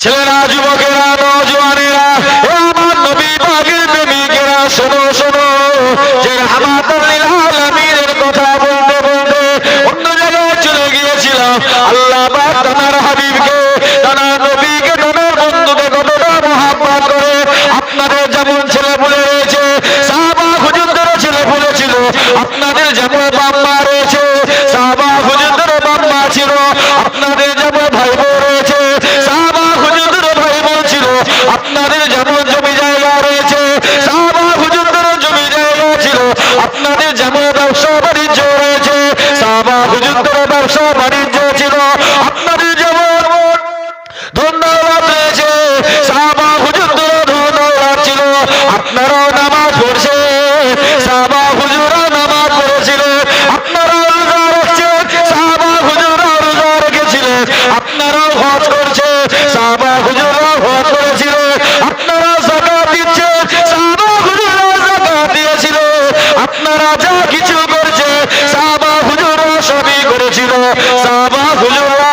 ছেলেরা, যুবকেরা, নওজওয়ানেরা, ও আমার নবী পাকের প্রেমিকেরা, শোনো শোনো, যে রাহমাতুল লিল আলামিনের কথা বলতে বলতে অন্য জায়গায় চলে গিয়েছিলাম। আল্লাহ পাক তার হাবিবকে, তার নবীকে, তার বন্ধুকে কতটা মহব্বত করে। আপনাদের যেমন ছেলে বলে রয়েছে, সাহাবা হুজুরদেরও ছেলে বলেছিল, আপনাদের যেমন বাম্মা রয়েছে, সাহাবা হুজুরদেরও বাম্মা ছিল, আপনাদের যেমন ভাই বোন রয়েছে, সাহাবা হুজুরদেরও ভাই বোন ছিল, আপনাদের যেমন জমি জায়গা রয়েছে, সাহাবা হুজুরদেরও জমি জায়গা ছিল, আপনাদের যেমন ব্যবসা বাণিজ্য রয়েছে, সাহাবা হুজুরদেরও ব্যবসা বাণিজ্য ছিল, আপনাদের যেমন ধন দৌলত রয়েছে, সাহাবা হুজুরদেরও ধন দৌলত ছিল। আপনারাও নামাজ পড়ছে, সাহাবা হুজুররাও নামাজ পড়েছিল, আপনারাও রোজা রাখছেন, সাহাবা হুজুররাও রোজা রেখেছিলেন, আপনারাও হজ করছে, সাহাবা হুজুররাও হজ করেছিল, আপনারাও যাকাত দিচ্ছেন, সাহাবা হুজুররাও যাকাত দিয়েছিল, আপনারা যা কিছু করছে, সাহাবা হুজুররা সবই করেছিল। সাহাবা হুজুররা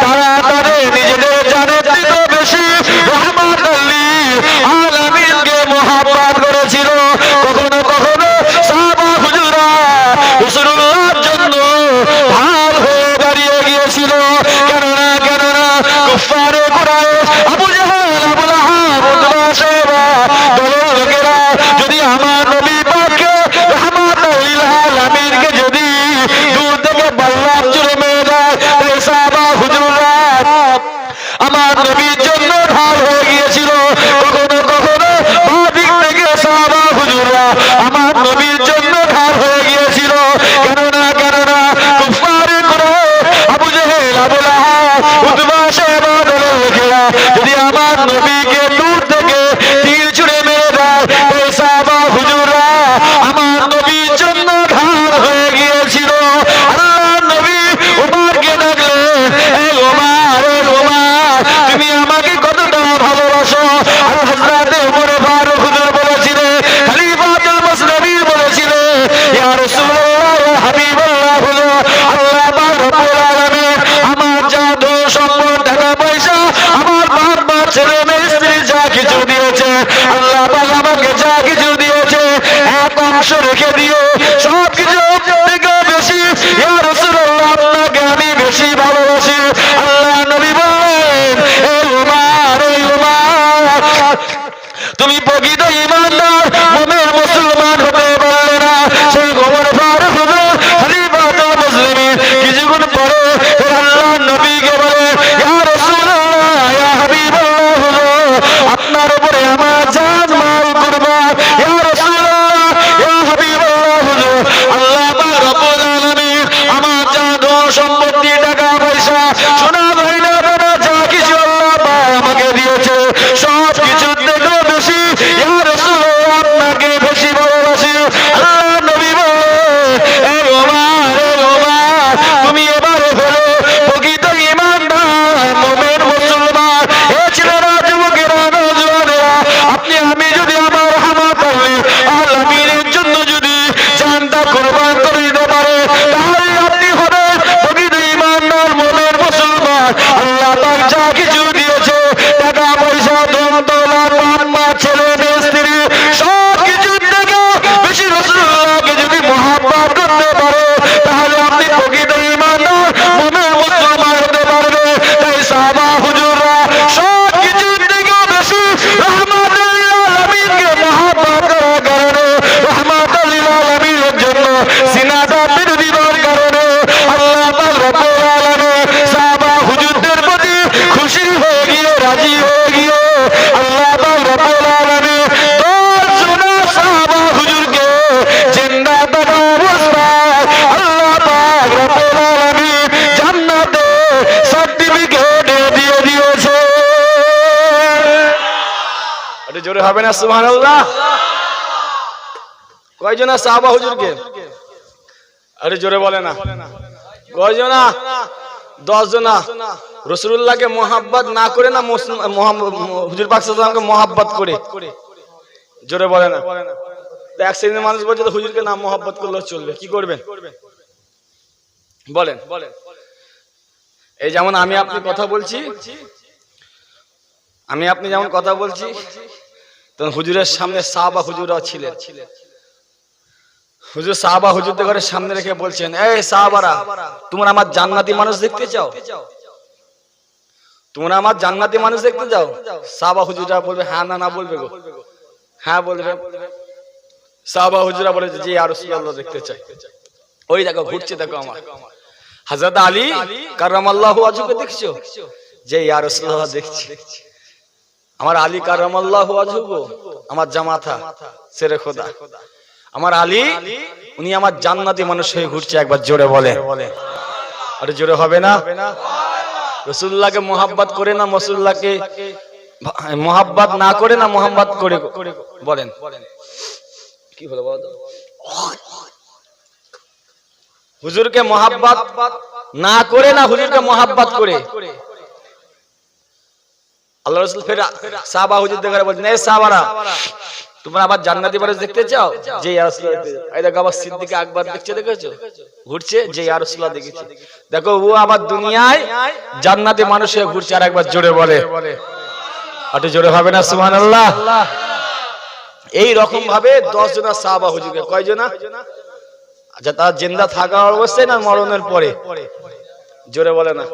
তারা তাদের নিজেদের জানের থেকে বেশি রাহমাতুল লিল আলামিনকে মহব্বত করেছিল। কখনো কখনো সাহাবা হুজুররা রাসূলুল্লাহর জন্য ঢাল হয়ে দাঁড়িয়ে গিয়েছিল। কেননা কুফারে কুরাইশ, আবু জাহেল, আবু লাহাব, উতবা, শাইবা দলের লোকেরা যদি আমার নবী পাককে রাহমাতুল লিল আলামিনকে যদি দূর থেকে বল্লভ চুরে মেরে দেয়, তাই সাহাবা হুজুররা আমার নবীর জন্য ঢাল হয়ে গিয়েছিল। কখনো কখনো বাদিক থেকে সাহাবা হুজুররা আমার নবীর জন্য ঢাল হয়ে গিয়েছিল। কেননা কুফারে কুরাইশ, আবু জাহেল, আবু লাহাব, উতবা, শাইবা দলের লোকেরা যদি আমার নবীকে দূর থেকে তীর ছুঁড়ে মেরে দেয়, তাই সাহাবা হুজুররা আমার নবীর জন্য ঢাল হয়ে গিয়েছিল। আল্লাহর নবী ওমরকে ডাকলেন, এ ওমর, তুমি আমাকে কতটা ভালোবাসো? আর হযরত ওমর ফারুক হুজুর বলেছিলেন, খলিফাতুল মুসলিমিন বলেছিলেন, ইয়া রাসূলুল্লাহ, ইয়া হাবিবাল্লাহ হুজুর, আল্লাহ পাক রব্বুল আলামিন আমার যা ধন সম্পদ, টাকা পয়সা, আমার বাপ মা, ছেলে মেয়ে, স্ত্রী যা কিছু দিয়েছে, আল্লাহ পাক আমাকে যা কিছু দিয়েছে, এক অংশ রেখে দিয়ে সব কিছু থেকে বেশি ইয়া রাসূলুল্লাহ আপনাকে আমি বেশি ভালোবাসি। আল্লাহ নবী বলেন, এ ওমর, তুমি প্রকৃত ঈমানদার মুমিন মুসলমান হতে পারলে না। সেই ওমর ফারুক হুজুর খলিফাতুল মুসলিমিন কিছুক্ষণ পরে আল্লাহর নবীকে বলে, ইয়া রাসূলুল্লাহ, ইয়া হাবিবাল্লাহ হুজুর, আপনার উপরে আমার জান মাল কুরবান। ইয়া রাসূলুল্লাহ, ইয়া হাবিবাল্লাহ হুজুর, আল্লাহ পাক রব্বুল আলামিন আমার যা ধন সম্পত্তি, টাকা পয়সা, সোনা গয়না যা কিছু আল্লাহ পাক আমাকে দিয়েছে, সব কিছুর থেকেও বেশি ইয়া রাসূলুল্লাহ আপনাকে বেশি ভালোবাসি। আল্লাহ নবী বলেন, এ ওমর, তুমি এবারে হলো প্রকৃত ঈমানদার মুমিন মুসলমান। এ ছেলেরা, যুবকেরা, নওজওয়ানেরা, আপনি আমি যদি আমার রাহমাতুল লিল আলামিনের জন্য যদি জানটা কুরবান করে দিতে পারে, তাহলে আপনি হবেন প্রকৃত ঈমানদার মুমিন মুসলমান। আল্লাহ পাক যা কিছু দিয়েছে, টাকা পয়সা, ধন দৌলত, বাপ মা, ছেলে মেয়ে, স্ত্রী, সব কিছু থেকে বেশি রাসূলুল্লাহকে যদি মহব্বত করতে পারে, তাহলে আপনি প্রকৃত ঈমানদার মুমিন মুসলমান হতে পারবে। তাই সাহাবা হুজুররা সব কিছু থেকে বেশি রাহমাতুল লিল আলামিনকে মহব্বত করার কারণে, রাহমাতুল লিল আলামিনের জন্য সিনাটা মেরে দিবার কারণে আল্লাহ পাক রব্বুল আলামিন সাহাবা হুজুরদের প্রতি খুশি হয়ে গিয়ে, রাজি হয়ে গিয়ে আল্লাহ পাক রব্বুল আলামিন 10 জন সাহাবা হুজুরকে জিন্দা থাকা অবস্থায় আল্লাহ পাক রব্বুল আলামিন জান্নাতে সার্টিফিকেট দিয়ে দিয়েছে। আরে জোরে হবে না সুবহানাল্লাহ? কয়জনা সাহাবা হুজুরকে? আরে জোরে বলে না। কয়জনা? 10 জনা। রাসূলুল্লাহকে মহব্বত না করে না হুজুর পাক সাল্লাল্লাহু আলাইহি ওয়াসাল্লামকে মহব্বত করে? জোরে বলে না। তো এক শ্রেণীর মানুষ বলছে হুজুরকে না মহব্বত করলে চলবে, কি করবেন বলেন? এই যেমন আমি আপনি কথা বলছি, আমি আপনি যেমন কথা বলছি, তখন হুজুরের সামনে সাহাবা হুজুররাও ছিলেন। হুজুর সাহাবা হুজুরদের ঘরের সামনে রেখে বলছেন, এই সাহাবারা, তোমরা আমার জান্নাতি মানুষ দেখতে চাও? তোমরা আমার জান্নাতি মানুষ দেখতে চাও? সাহাবা হুজুররা বলবে হ্যাঁ না না বলবে গো? হ্যাঁ বলবে। সাহাবা হুজুররা বলে যে ইয়া রাসূলুল্লাহ দেখতে চাই। ওই দেখো ঘুরছে, দেখো আমার হযরত আলী কাররামাল্লাহু ওয়াজহুকে দেখছো? যে ইয়া রাসূলুল্লাহ দেখছি। আমার আলী কাররামাল্লাহু ওয়াজহু, আমার জামাতা শেরে খোদা, আমার আলী, উনি আমার জান্নাতি মানুষ হয়ে ঘুরছে। একবার জোরে বলে, আরে জোরে হবে না? রাসূলুল্লাহকে মোহাব্বত করে না, রাসূলুল্লাহকে মোহাব্বত না করে না মোহাম্মত করে? বলেন কি হলো বলো তো? হুজুরকে মোহাব্বত না করে না হুজুরকে মোহাব্বত করে? আল্লাহ রাসূল ফের সাহাবা হুজুরদের ঘরে বলছেন, এই সাহাবারা, তোমরা আবার জান্নাতি মানুষ দেখতে চাও? যে ইয়া রাসূলুল্লাহ দেখতে চাও। এই দেখো আবার সিদ্দিক আকবর দেখছে, দেখেছো? ঘুরছে, যে ইয়া রাসূলুল্লাহ দেখেছি। দেখো ও আবার দুনিয়ায় জান্নাতি মানুষ হয়ে ঘুরছে। আর একবার জোরে বলে, আরে জোরে হবে না সুবহানাল্লাহ? এই রকম ভাবে 10 জন সাহাবা হুজুরকে, কয়জনা? আচ্ছা, তারা জিন্দা থাকা অবস্থায় না মরণের পরে? জোরে বলে না?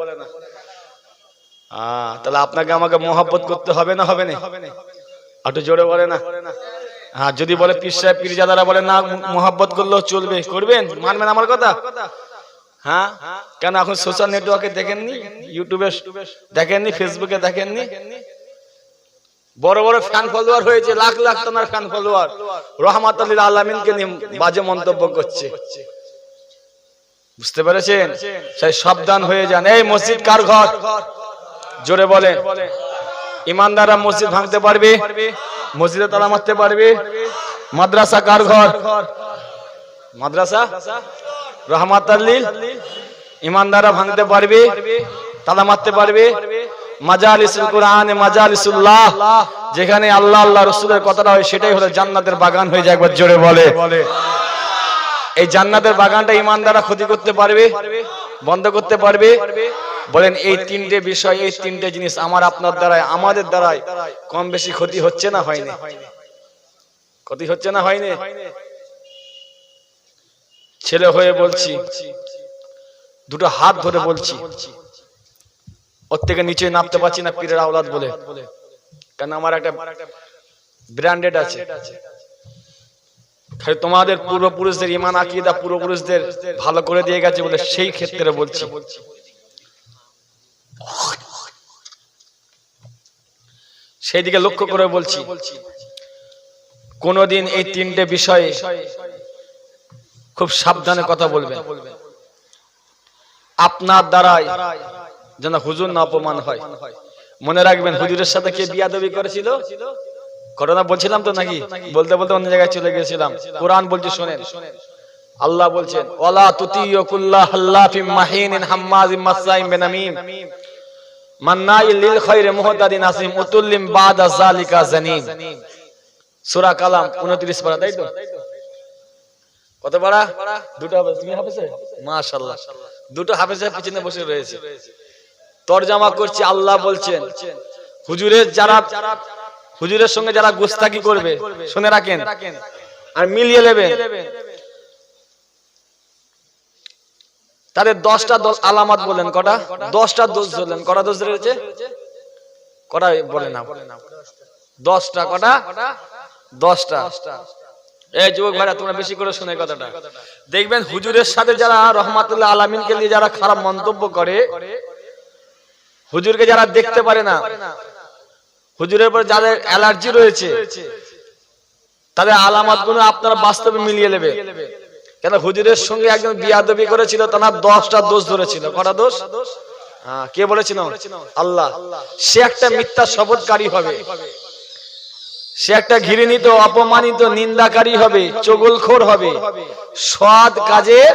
তাহলে আপনাকে আমাকে মোহাব্বত করতে হবে না, হবে না? একটু জোরে বলে না? হ্যাঁ, যদি বলে পীর সাহেব পীরজাদারা বলে না মোহাব্বত করলেও চলবে, করবেন? মানবেন আমার কথা? হ্যাঁ, কেন এখন সোশ্যাল নেটওয়ার্কে দেখেননি, ইউটিউবে দেখেননি, ফেসবুকে দেখেননি, বড় বড় ফ্যান ফলোয়ার হয়েছে, লাখ লাখ টাকার ফ্যান ফলোয়ার, রহমাতুল লিল আলামিনকে নিয়ে বাজে মন্তব্য করছে। বুঝতে পেরেছেন? সেই সাবধান হয়ে যান। এই মসজিদ কার ঘর? জোরে বলে। ইমানদাররা মসজিদ ভাঙতে পারবে, মসজিদে তালা মারতে পারবে। মাদ্রাসা কার ঘর? মাদ্রাসা রহমাতুল লিল, ইমানদাররা ভাঙতে পারবে, তালা মারতে পারবে। মাজালিসুল কুরআন, মাজালিসুল্লাহ, যেখানে আল্লাহ আল্লাহ রাসূলের কথাটা হয়, সেটাই হলো জান্নাতের বাগান হয়ে যায়। একবার জোরে বলে। এই জান্নাতের বাগানটা ইমানদাররা ক্ষতি করতে পারবে, বন্ধ করতে পারবে? বলেন এই তিনটে বিষয়, এই তিনটে জিনিস আমার আপনার দ্বারাই, আমাদের দ্বারাই কম বেশি ক্ষতি হচ্ছে না হয়নি? ক্ষতি হচ্ছে না হয়নি? ছেলে হয়ে বলছি, দুটো হাত ধরে বলছি, ওর থেকে নিচে নামতে পারছি না পীরের আওলাদ বলে। কারণ আমার একটা ব্র্যান্ডেড আছে, তোমাদের পূর্বপুরুষদের ঈমান আকীদা পূর্বপুরুষদের ভালো করে দিয়ে গেছে বলে, সেই ক্ষেত্রে বলছি। সেই দিকে লক্ষ্য করে বলছি, কোনদিন এই তিনটে বিষয়ে খুব সাবধানে কথা বলবেন। আপনার দ্বারাই যেন হুজুর না অপমান হয়। মনে রাখবেন, হুজুরের সাথে কে বিয়াদবি করেছিল? ঘটনা বলছিলাম তো নাকি? বলতে বলতে অন্য জায়গায় চলে গেছিলাম। কোরআন বলছে শোনেন, আল্লাহ বলছেন, ওয়ালা তুতিয়ু কুল্লা হাল্লাফিম মাহিনিন হাম্মাজিম মাসসাইম বিনামিম মান্নাইল লিল খায়রি মুহতাদিন আসিম উতুল্লিম বাদা যালিকা জানিম। সূরা কালাম 29 পারা, তাই তো? কত পারা? দুটো হাফেজ। তুমি হাফেজ? মাশাআল্লাহ, দুটো হাফেজের পিছনে বসে রয়েছে। তরজমা করছি, আল্লাহ বলছেন, হুজুরের সঙ্গে যারা গোস্তাকি করবে, শুনে রাখেন আর মিলিয়ে নেবেন, তাদের 10টা আলামত বলেন। কটা? 10টা দোষ ধরলেন। কটা দোষ ধরেছে? কটা বলে না? 10টা। কটা? 10টা। এই যুবক ভাইরা, তোমরা বেশি করে শুনে কথাটা। দেখবেন হুজুরের সাথে যারা রহমাতুল্লাহ আলামিনকে নিয়ে যারা খারাপ মন্তব্য করে, হুজুরকে যারা দেখতে পারে না, হুজুরের উপর যাদের অ্যালার্জি রয়েছে, তাদের আলামতগুলো আপনারা বাস্তবে মিলিয়ে নেবে। কেন হুজুরের সঙ্গে একজন বিয়াদবি করেছিল, তার 10টা দোষ ধরেছিল। কটা দোষ? কে বলেছিল? আল্লাহ। সে একটা মিথ্যা শপথকারী হবে, সে একটা ঘৃণিত, অপমানিত, নিন্দাকারী হবে, চগলখোর হবে, সৎ কাজের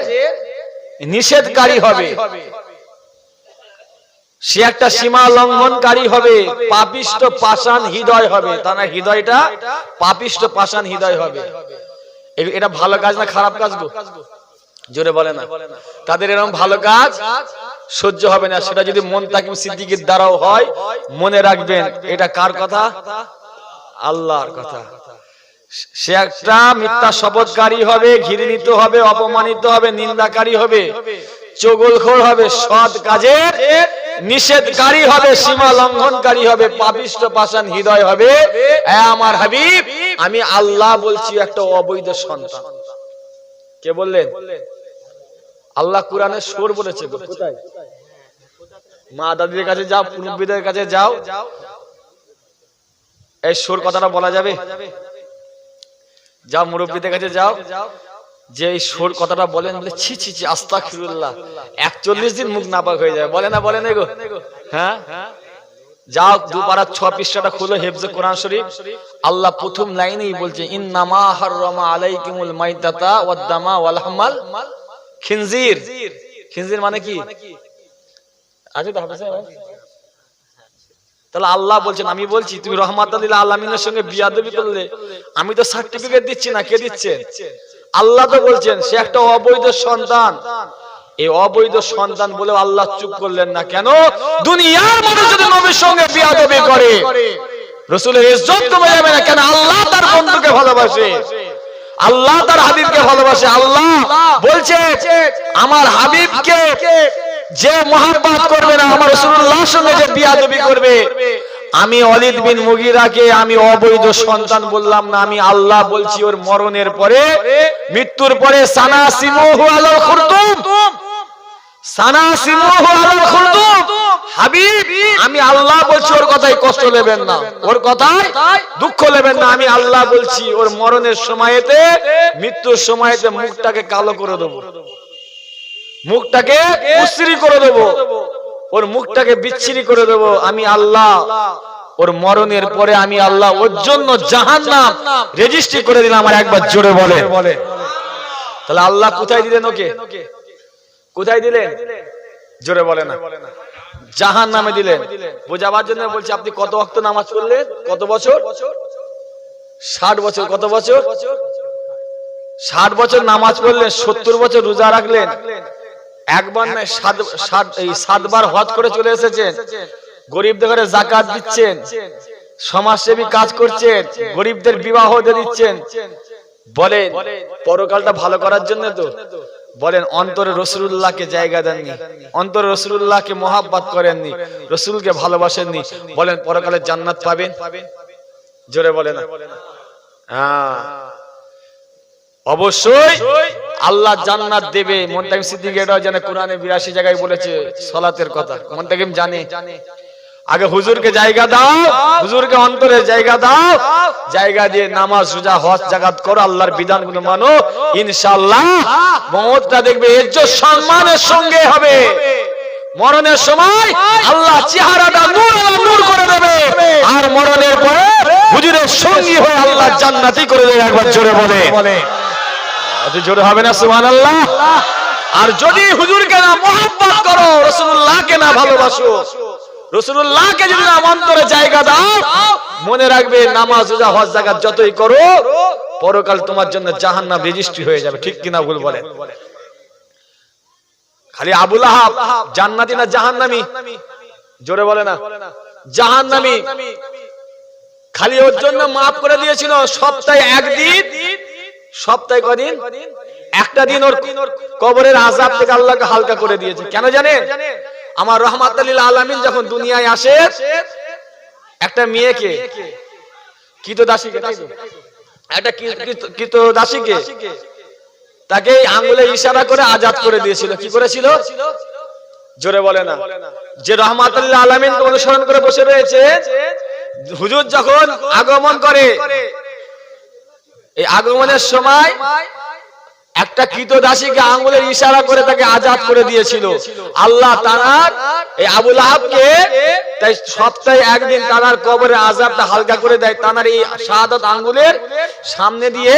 নিষেধকারী হবে, সে একটা সীমা লঙ্ঘনকারী হবে, পাপিষ্ট পাষাণ হৃদয় হবে। তার হৃদয়টা পাপিষ্ট পাষাণ হৃদয় হবে। এটা ভালো কাজ না খারাপ কাজ গো? জোরে বলে না? তাদের এরকম ভালো কাজ সহ্য হবে না। সেটা যদি মুনতাকিম সিদ্দিকীর দ্বারাও হয়, মনে রাখবেন এটা কার কথা? আল্লাহর কথা। সে একটা মিথ্যা শপথকারী হবে, ঘৃণিত হবে, অপমানিত হবে, নিন্দাকারী হবে, চগলখোর হবে, সৎ কাজের নিষেধকারী হবে, সীমা লঙ্ঘনকারী হবে, পাপিষ্ঠ পাষাণ হৃদয় হবে। আমার হাবিব, আমি আল্লাহ বলছি একটা অবৈধ সন্তান। কে বললেন? আল্লাহ কোরআনে সুর বলেছে। কোথায়? মা দাদিদের কাছে যাও, মুরব্বিদের কাছে যাও, এই সুর কথাটা বলা যাবে? যাও মুরব্বিদের কাছে যাও, যে এই সুর কথাটা বলেন, বলে ছি ছি ছি আস্তাগফিরুল্লাহ, 41 দিন মুখ নাপাক হয়ে যায়। বলে না, বলে না গো? হ্যাঁ, যাও 2 পারা 6 পৃষ্ঠাটা খুলে হেফজে কোরআন শরীফ। আল্লাহ প্রথম লাইনেই বলছে ইন্নামা হাররামা আলাইকুমুল মাইতাতা ওয়াদ দামা ওয়াল হামাল খিনজির। খিনজির মানে কি? আছে তো হাফেজে? তাহলে আল্লাহ বলছেন, আমি বলছি তুমি রহমাতুল লিল আলামিনের সঙ্গে বিয়াদবি করলে আমি তো সার্টিফিকেট দিচ্ছি না, কে দিচ্ছেন? আল্লাহ তো বলছেন সে একটা অবৈধ সন্তান। এই অবৈধ সন্তান বলে আল্লাহ চুপ করলেন না কেন? দুনিয়ার মানুষ যদি নবীর সঙ্গে বিয়াদবি করে রাসূলের ইজ্জত কমে যাবে না কেন? আল্লাহ তার বন্ধুকে ভালোবাসে, আল্লাহ তার হাবিবকে ভালোবাসে। আল্লাহ বলছে আমার হাবিবকে যে মহব্বত করবে না, আমার রাসূলুল্লাহর সঙ্গে যে বিয়াদবি করবে, আমি ওয়ালিদ বিন মুগীরাকে আমি অবৈধ সন্তান বললাম না, আমি আল্লাহ বলছি। ওর মরণের পরে, মৃত্যুর পরে সানাসিমুহু আলাল খুরতুম, সানাসিমুহু আলাল খুরতুম, হাবিব আমি আল্লাহ বলছি ওর কথাই কষ্ট নেবেন না, ওর কথাই দুঃখ নেবেন না। আমি আল্লাহ বলছি ওর মরণের সময়তে, মৃত্যুর সময়তে মুখটাকে কালো করে দেব, মুখটাকে কুশ্রী করে দেব, ওর মুখটাকে বিচ্ছিরি করে দেব। আমি আল্লাহ ওর মরণের পরে আমি আল্লাহ ওর জন্য জাহান্নাম রেজিস্ট্রি করে দিলাম। আমার একবার জোরে বলে। তাহলে আল্লাহ কোথায় দিলেন ওকে? কোথায় দিলেন? জোরে বলে না। জাহান্নামে দিলেন। বোঝাবার জন্য বলছি, আপনি কত ওয়াক্ত নামাজ পড়লেন? কত বছর? 60 বছর। কত বছর? 60 বছর নামাজ পড়লেন, 70 বছর রোজা রাখলেন, একবার নয় 7 বার হজ করে চলে এসেছেন, গরিবদের ঘরে যাকাত দিচ্ছেন, সমাজসেবী কাজ করছেন, গরিবদের বিবাহ দিয়ে দিচ্ছেন। বলেন পরকালটা ভালো করার জন্য তো? বলেন অন্তরে রাসূলুল্লাহকে জায়গা দেননি, অন্তরে রাসূলুল্লাহকে মহব্বত করেননি, রাসূলকে ভালোবাসেননি, বলেন পরকালে জান্নাত পাবেন? জোরে বলে না। হ্যাঁ, অবশ্যই আল্লাহ জান্নাত দেবে। মুনতাকিম সিদ্দিকী এটাও জানে, কোরআনে 82 জায়গায় বলেছে সালাতের কথা। মুনতাকিম জানে। আগে হুজুরকে জায়গা দাও, হুজুরকে অন্তরে জায়গা দাও, জায়গা দিয়ে নামাজ রোজা হজ জাকাত করো, আল্লাহর বিধানগুলো মানো, ইনশাআল্লাহ মওতটা দেখবে ইজ্জত সম্মানের সঙ্গে হবে। মরণের সময় আল্লাহ চেহারাটা নূর আর নূর করে দেবে, আর মরণের পরে হুজুরের সঙ্গী হয়ে আল্লাহ জান্নাতি করে দেবে। একবার জোরে বলে। এত জোরে হবে না সুবহানাল্লাহ? আর যদি হুজুরকে না মহব্বত করো, রাসূলুল্লাহকে না ভালোবাসো, রাসূলুল্লাহকে যদি না অন্তরে জায়গা দাও, মনে রাখবে নামাজ রোজা হজ যাকাত যতই করো, পরকাল তোমার জন্য জাহান্নাম রেজিস্ট্রি হয়ে যাবে। ঠিক কিনা ভুল বলেন? খালি আবু লাহাব জান্নাতি না জাহান্নামী? জোরে বলে না। জাহান্নামী। খালি ওর জন্য মাফ করে দিয়েছিল সপ্তাহে একদিন। সপ্তাহে কদিন? একটা দিন ওর কবরের আযাব থেকে আল্লাহকে হালকা করে দিয়েছে। কেন জানেন? আমার রহমাতুল লিল আলামিন যখন দুনিয়ায় আসে, একটা মেয়েকে, কৃতদাসীকে, একটা কৃতদাসীকে তাকে আঙ্গুলে ইশারা করে আজাদ করে দিয়েছিল। কি করেছিল? জোরে বলে না। যে রহমাতুল লিল আলামিনকে অনুসরণ করে বসে রয়েছে, হুজুর যখন আগমন করে, এই আগমনের সময় একটা কৃতদাসীকে আঙ্গুলের ইশারা করে তাকে আজাদ করে দিয়েছিল। আল্লাহ তাআলা এই আবু লাহাবকে তাই সপ্তাহে একদিন তার কবরের আযাবটা হালকা করে দেয়। তার এই শাহাদাত আঙ্গুলের সামনে দিয়ে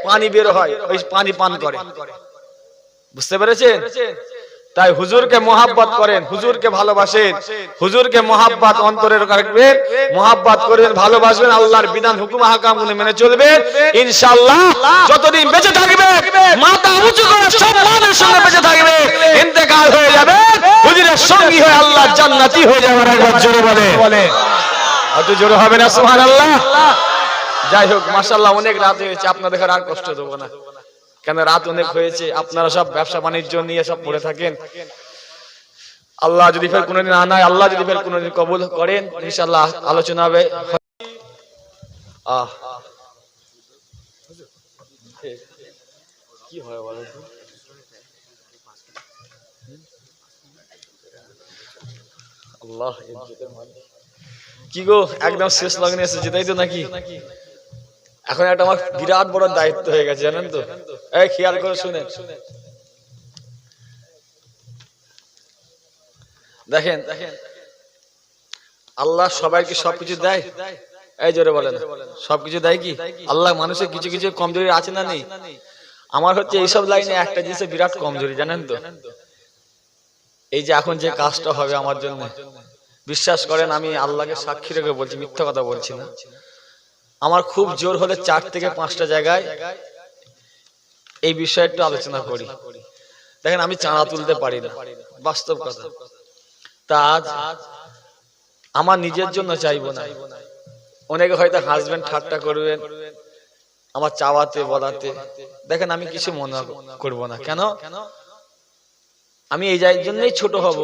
পানি বের হয়, ওই পানি পান করে। বুঝতে পেরেছেন? তাই হুজুরকে মোহাব্বত করেন, হুজুরকে ভালোবাসেন, হুজুরকে মোহাব্বত অন্তরে রাখবেন, মোহাব্বত করবেন, ভালোবাসবেন, আল্লাহর বিধান হুকুম আহকামগুলো মেনে চলবেন। ইনশাআল্লাহ যতদিন বেঁচে থাকবে মাথা উঁচু করে সম্মানের সঙ্গে বেঁচে থাকবে, ইন্তেকাল হয়ে যাবে হুজুরের সঙ্গী হয়ে আল্লাহ জান্নাতি হয়ে যাবে। একবার জোরে বলে, অত জোরে হবে না সুবহানাল্লাহ। যাই হোক, মাশাআল্লাহ অনেক রাত হয়েছে, আপনাদের আর কষ্ট দেবো না, কেন রাত অনেক হয়েছে। আপনারা সব ব্যবসা বাণিজ্য নিয়ে সব পড়ে থাকেন। আল্লাহ যদি ফের কোনোদিন আনায়, আল্লাহ যদি ফের কোনোদিন কবুল করেন, ইনশাআল্লাহ আলোচনা হবে। কি হয় বলো তো? আল্লাহ কি গো, একদম শেষ লগ্নে এসেছে তাই তো নাকি? এখন একটা আমার বিরাট বড় দায়িত্ব হয়ে গেছে, জানেন তো? এই খেয়াল করে শুনেন, দেখেন আল্লাহ সবাইকে সবকিছু দেয়? এই জোরে বলেন, সবকিছু দেয় কি আল্লাহ? মানুষের কিছু কিছু কমজোরি আছে না নেই? আমার হচ্ছে এইসব লাইনে একটা জিনিসে বিরাট কমজোরি, জানেন তো? এই যে এখন যে কাজটা হবে আমার জন্য, বিশ্বাস করেন আমি আল্লাহকে সাক্ষী রেখে বলছি, মিথ্যা কথা বলছি না, আমার খুব জোর হলে 4 থেকে 5টা জায়গায় এই বিষয়ে একটু আলোচনা করি। দেখেন আমি চাঁদা তুলতে পারি না, বাস্তব কথা। তা আজ আমার নিজের জন্য চাইবো না, অনেকে হয়তো হাসবেন, ঠাট্টা করবেন আমার চাওয়াতে বলাতে। দেখেন আমি কিছু মনে করবো না, কেন? আমি এই জন্যই ছোট হব,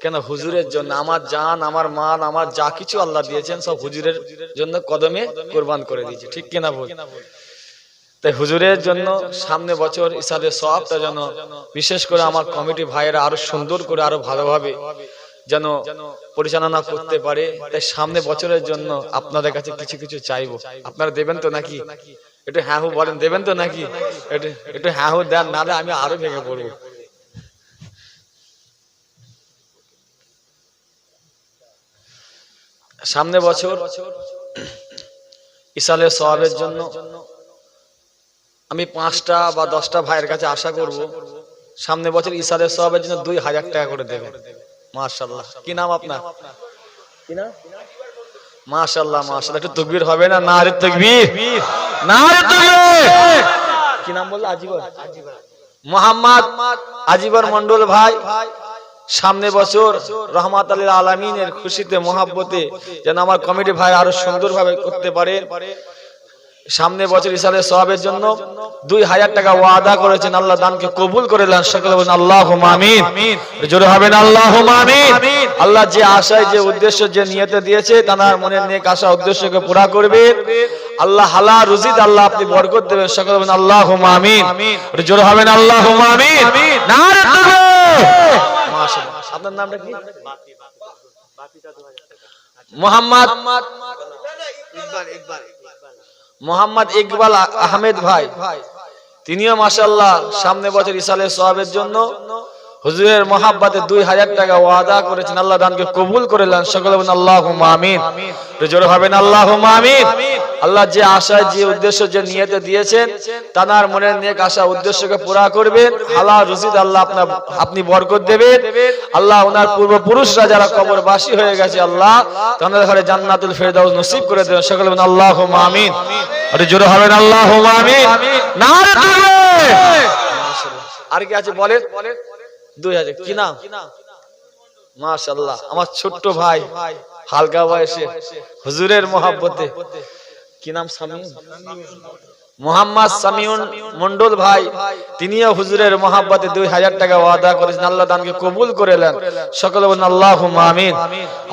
কেন? হুজুরের জন্য আমার জান, আমার মাল, আমার যা কিছু আল্লাহ দিয়েছেন সব হুজুরের জন্য কদমে কুরবান করে দিয়েছি, ঠিক কিনা বল? তাই হুজুরের জন্য সামনে বছর ইসালে সওয়াবটা যেন বিশেষ করে আমার কমিটি ভাইয়েরা আরো সুন্দর করে, আরো ভালোভাবে যেন পরিচালনা করতে পারে। তাই সামনে বছরের জন্য আপনাদের কাছে কিছু কিছু চাইবো, আপনারা দেবেন তো নাকি? একটু হ্যাঁ হু বলেন, দেবেন তো নাকি? একটু হ্যাঁ হু দেন, নাহলে আমি আরো ভেঙে পড়বো। সামনে বছর ইসালে সওয়াবের জন্য আমি 5টা বা 10টা ভাইয়ের কাছে আশা করব, সামনে বছর ইসালে সওয়াবের জন্য 2000 টাকা করে দেবে। মাশাআল্লাহ। কি নাম আপনার? কি নাম? মাশাআল্লাহ মাশাআল্লাহ, একটু তাকবীর হবে না? নারে তাকবীর, নারে তাকবীর। কি নাম বললে? আজিবর, মোহাম্মদ আজিবর মন্ডল ভাই। সামনে বছর রহমাতুল লিল আলামিনের খুশিতে, মোহাব্বতে যেন আমার কমিটি ভাই আরো সুন্দরভাবে করতে পারে। সামনে বছর ইসালে সওয়াবের জন্য 2000 টাকা ওয়াদা করেছেন, আল্লাহ দানকে কবুল করে নেন। সকলে বলেন আল্লাহুম্মা আমিন। জোরে হবে না আল্লাহুম্মা আমিন? আল্লাহ যে আশায়, যে উদ্দেশ্য, যে নিয়তে দিয়েছে, তার মনের নেক আশা উদ্দেশ্যকে পুরা করবে। আল্লাহ হালাল রুজিতে আল্লাহ আপনি বরকত দেবেন। সকলে বলেন আল্লাহুম্মা আমিন। জোরে হবে না আল্লাহুম্মা আমিন? নারে তাকবীর। মাশাআল্লাহ। আপনার নামটা কি? মোহাম্মদ মোহাম্মদ ইকবাল আহমেদ ভাই, তিনিও মাশাআল্লাহ সামনে বছর ইসালে সওয়াবের জন্য হুজুরের মহাব্বতে 2000 টাকা ওয়াদা করেছেন, আল্লাহ দানকে কবুল করে নেন। সকলে বলেন আল্লাহুম্মা আমিন। জোরে হবে না আল্লাহুম্মা আমিন? আল্লাহ যে আশায়, যে উদ্দেশ্য, যে নিয়তে দিয়েছেন, তার মনের নেক আশা উদ্দেশ্যকে পুরা করবেন। হালাল রুজিতে আল্লাহ আপনি বরকত দেবেন। আল্লাহ ওনার পূর্বপুরুষরা যারা কবরবাসী হয়ে গেছে, আল্লাহ তাদের ঘরে জান্নাতুল ফেরদাউস নসিব করে দেবেন। সকলে বলেন আল্লাহুম্মা আমিন। আরে জোরে হবে না আল্লাহুম্মা আমিন? নারে তাকবীর। মাশাআল্লাহ। আর কি আছে বলেন? 2000। কি নাম? মাশাআল্লাহ, আমার ছোট্ট ভাই, হালকা বয়সে হুজুরের মহব্বতে। কি নাম? সামিউন, মোহাম্মদ সামিউন মন্ডল ভাই, তিনিও হুজুরের মহব্বতে 2000 টাকা ওয়াদা করেছেন, আল্লাহ দানকে কবুল করে নেন। সকলে বলেন আল্লাহুম্মা আমিন।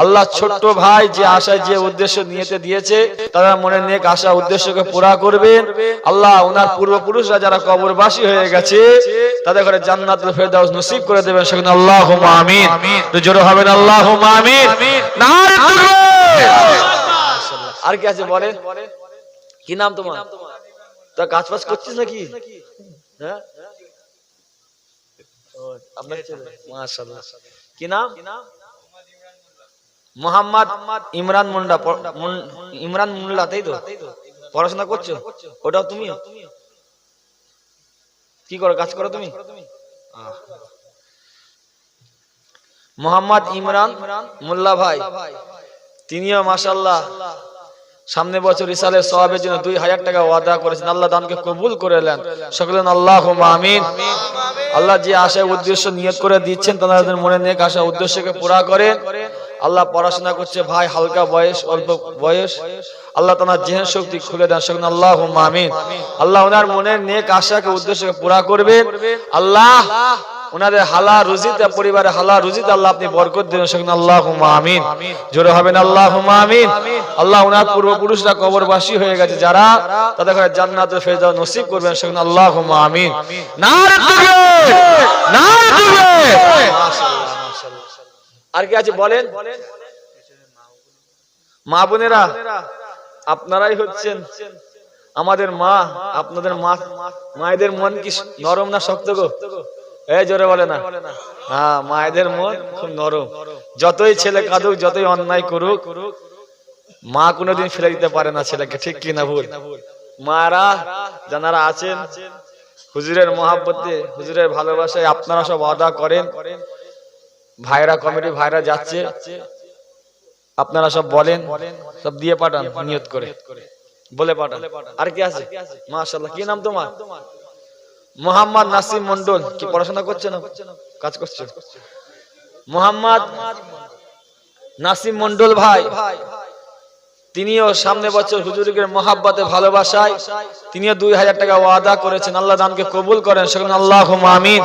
আল্লাহ ছোট্ট ভাই যে আশায়, যে উদ্দেশ্য নিয়েতে দিয়েছে, তারা মনের নেক আশা উদ্দেশ্যকে পুরা করবেন। আল্লাহ ওনার পূর্বপুরুষরা যারা কবরবাসী হয়ে গেছে, তাদের ঘরে জান্নাতুল ফেরদাউস নসিব করে দেবেন। সকলে আল্লাহুম্মা আমিন। জোরে হবে না আল্লাহুম্মা আমিন? নারে তাকবীর। মাশাআল্লাহ। আর কি আছে বলে? কি নাম তোমার? তা কাজ বাজ করছিস নাকি? হ্যাঁ, আপনার ছেলে। মাশাআল্লাহ। কি নাম? মোহাম্মদ ইমরান মুন্ডা। ইমরান মুন্ডা, তাই তো? পড়াশোনা করছো? ওটাও তুমিও? কি করো, কাজ করো তুমি? মোহাম্মদ ইমরান মোল্লা ভাই, তিনিও মাশাআল্লাহ সামনে বছর ইসালের সওয়াবের জন্য 2000 টাকা ওয়াদা করেছেন। আল্লাহ দানকে কবুল করে নেন, সকলে আল্লাহুম্মা আমিন। আল্লাহ যে আশা উদ্দেশ্য নিয়ত করে দিচ্ছেন তাদের মনে নেক আশা উদ্দেশ্যকে পুরা করেন। আল্লাহ পড়াশোনা করছে ভাই, হালকা বয়স, অল্প বয়স, আল্লাহ তাআলা জেহেন শক্তি খুলে দেন, সকলে আল্লাহুম্মা আমিন। আল্লাহ ওনার মনের নেক আশাকে উদ্দেশ্যকে পুরা করবেন। আল্লাহ ওনাদের হালাল রুজিতে, পরিবারে হালাল রুজিতে আল্লাহ আপনি বরকত দেন, সকলে আল্লাহুম্মা আমিন। জোরে হবেন আল্লাহুম্মা আমিন। আল্লাহ ওনার পূর্বপুরুষরা কবরবাসী হয়ে গেছে যারা, তাদের ঘরে জান্নাতুল ফেরদাউস নসিব করবেন, সকলে আল্লাহুম্মা আমিন। নারে তাকবীর, নারে তাকবীর। মাশাআল্লাহ, মাশাআল্লাহ। আর কি আছে বলেন? মা বোনেরা, আপনারাই হচ্ছেন আমাদের মা। আপনাদের মা, মায়েদের মন কি নরম না শক্ত গো? এই জোরে বলে না। হ্যাঁ, মায়েদের মন খুব নরম। যতই ছেলে কাঁদুক, যতই অন্যায় করুক, মা কোনোদিন ফেলে দিতে পারে না ছেলেকে, ঠিক কি না ভুল? মারা যারা আছেন হুজুরের মহাব্বতে, হুজুরের ভালোবাসায় আপনারা সব ওয়াদা করেন, ভাইরা কমিটি ভাইরা যাচ্ছে, আপনারা সব বলেন, সব দিয়ে পাঠান নিয়ত করে, বলে পাঠান। আর কি আছে? মাশাআল্লাহ। কি নাম তোমার? মোহাম্মদ নাসিম মন্ডল। কি পড়াশোনা করছে না কাজ করছে? মোহাম্মদ নাসিম মন্ডল ভাই, তিনিও সামনে বছর হুজুরের মহাব্বতে ভালোবাসায় তিনিও 2000 টাকা ওয়াদা করেছেন। আল্লাহ দানকে কবুল করেন, সকলে আল্লাহুম্মা আমিন।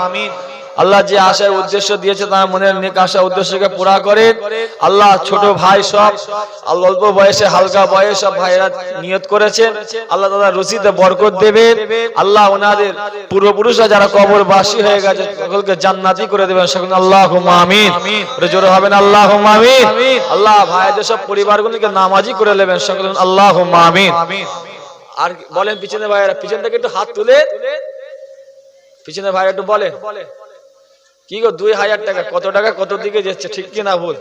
আল্লাহ যে আশায় উদ্দেশ্য দিয়েছে তার মনের নেক আশা উদ্দেশ্যকে পুরা করেন। আল্লাহ ছোট ভাই সব, অল্প বয়সে হালকা বয়স সব ভাইরা নিয়ত করেছেন, আল্লাহ তাআলা রুজিতে বরকত দেবেন। আল্লাহ ওনাদের পূর্বপুরুষরা যারা কবরবাসী হয়ে গেছে সকলকে জান্নাতি করে দেবেন, সকলে আল্লাহুম্মা আমিন। জোরে হবেন আল্লাহুম্মা আমিন। আল্লাহ ভাইদের সব পরিবারগুলোকে নামাজি করে নেবেন, সকলে আল্লাহুম্মা আমিন। আর বলেন পিছনে ভাইরা, পিছন থেকে একটু হাত তুলে, পিছনে ভাইরা একটু বলে কি গো 2000 টাকা, কত টাকা কত দিকে যাচ্ছে, ঠিক কি না ভুল?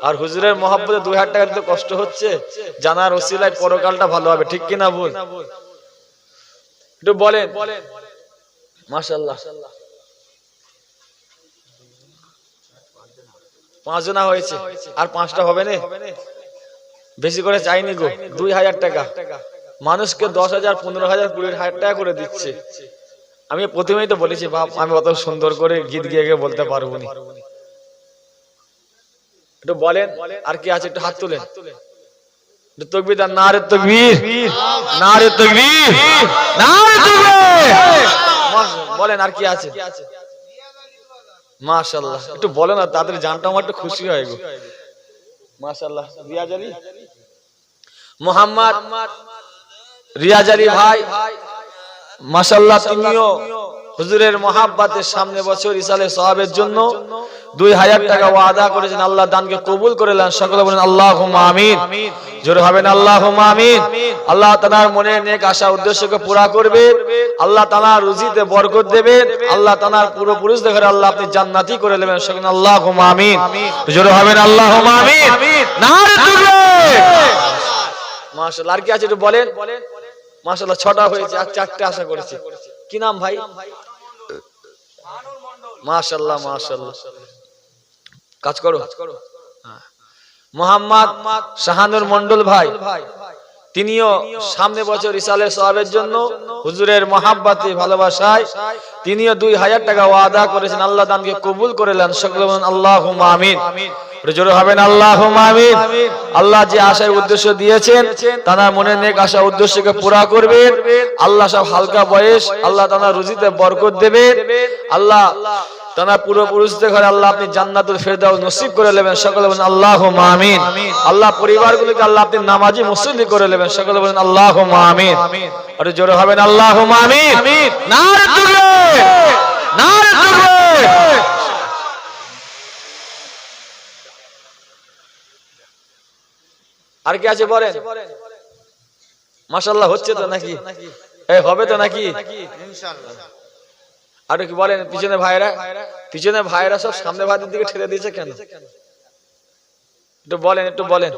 আর হুজুরের মহব্বতে 2000 টাকা দিতে কষ্ট হচ্ছে, জানার ওসিলায় পরকালটা ভালো হবে, ঠিক কি না ভুল? একটু বলেন। মাশাআল্লাহ, 5 জনা হয়েছে, আর 5টা হবে না, বেশি করে চাইনি গো। 2000 টাকা মানুষকে 10,000, 15,000, 20,000 টাকা করে দিচ্ছে। আমি প্রথমেই তো বলেছি বাপ, আমি অত সুন্দর করে গীত গিয়ে বলতে পারবো না। একটু বলেন আর কি আছে, একটু হাত তুলেন। তাকবীর, নারে তাকবীর, নারে তাকবীর, নারে তাকবীর। বলেন আর কি আছে? মাশাআল্লাহ, একটু বলেন না, তাদের জানটা আমার একটু খুশি হয় গো। মাশাআল্লাহ। রিয়াজ আলী, মোহাম্মদ রিয়াজ আলী ভাই, মাশাআল্লাহ, তিনিও হুজুরের মহাব্বতের সামনে বছর ইসালে সওয়াবের জন্য 2000 টাকা ওয়াদা করেছেন। আল্লাহ দানকে কবুল করে নেন, সকলে বলেন আল্লাহুম্মা আমিন। জোরে হবেন আল্লাহুম্মা আমিন। আল্লাহ তাআলার মনে নেক আশা উদ্দেশ্যকে পুরা করবেন, আল্লাহ তাআলা রুজিতে বরকত দেবেন, আল্লাহ তাআলার পূর্বপুরুষদের ঘরে আল্লাহ আপনি জান্নাতি করে নেবেন, সকলে আল্লাহুম্মা আমিন। জোরে হবেন আল্লাহুম্মা আমিন। নারে তাকবীর। মাশাআল্লাহ। আর কি আছে একটু বলেন। মাশাআল্লাহ, 6টা হয়েছে, আর 4টে আশা করেছি। কি নাম ভাই? মাশাআল্লাহ, মাশাআল্লাহ, কাজ করো। মোহাম্মদ শাহানুর মন্ডল ভাই, তিনিও সামনে বছর ইসালের সওয়াবের জন্য হুজুরের মহাব্বতে ভালোবাসায় তিনিও 2000 টাকা ওয়াদা করেছেন। আল্লাহ দানকে কবুল করে নেন, সকলে বলেন আল্লাহুম্মা আমিন। জোরে হবেন আল্লাহুম্মা আমিন। আল্লাহ যে আশায় উদ্দেশ্য দিয়েছেন তার মনে নেক আশা উদ্দেশ্যকে পুরা করবেন। আল্লাহ সব হালকা বয়স, আল্লাহ তাআলা রুজিতে বরকত দেবেন। আল্লাহ তাআলা পূর্বপুরুষদের ঘরে আল্লাহ আপনি জান্নাতুল ফেরদাউস নসিব করে নেবেন, সকলে বলেন আল্লাহুম্মা আমিন। আল্লাহ পরিবারগুলোকে আল্লাহ আপনি নামাজি মুসল্লি করে নেবেন, সকলে বলেন আল্লাহুম্মা আমিন। আর জোরে হবেন আল্লাহুম্মা আমিন। নারে তাকবীর, নারে তাকবীর। আর কি আছে বলেন। মাশাআল্লাহ, হচ্ছে তো নাকি? এই হবে তো নাকি? ইনশাআল্লাহ। আর কি বলেন পিছনে ভাইরা, পিছনে ভাইরা সব সামনে ভাইদের দিকে ঠেলে দিয়েছে কেন? একটু বলেন, একটু বলেন।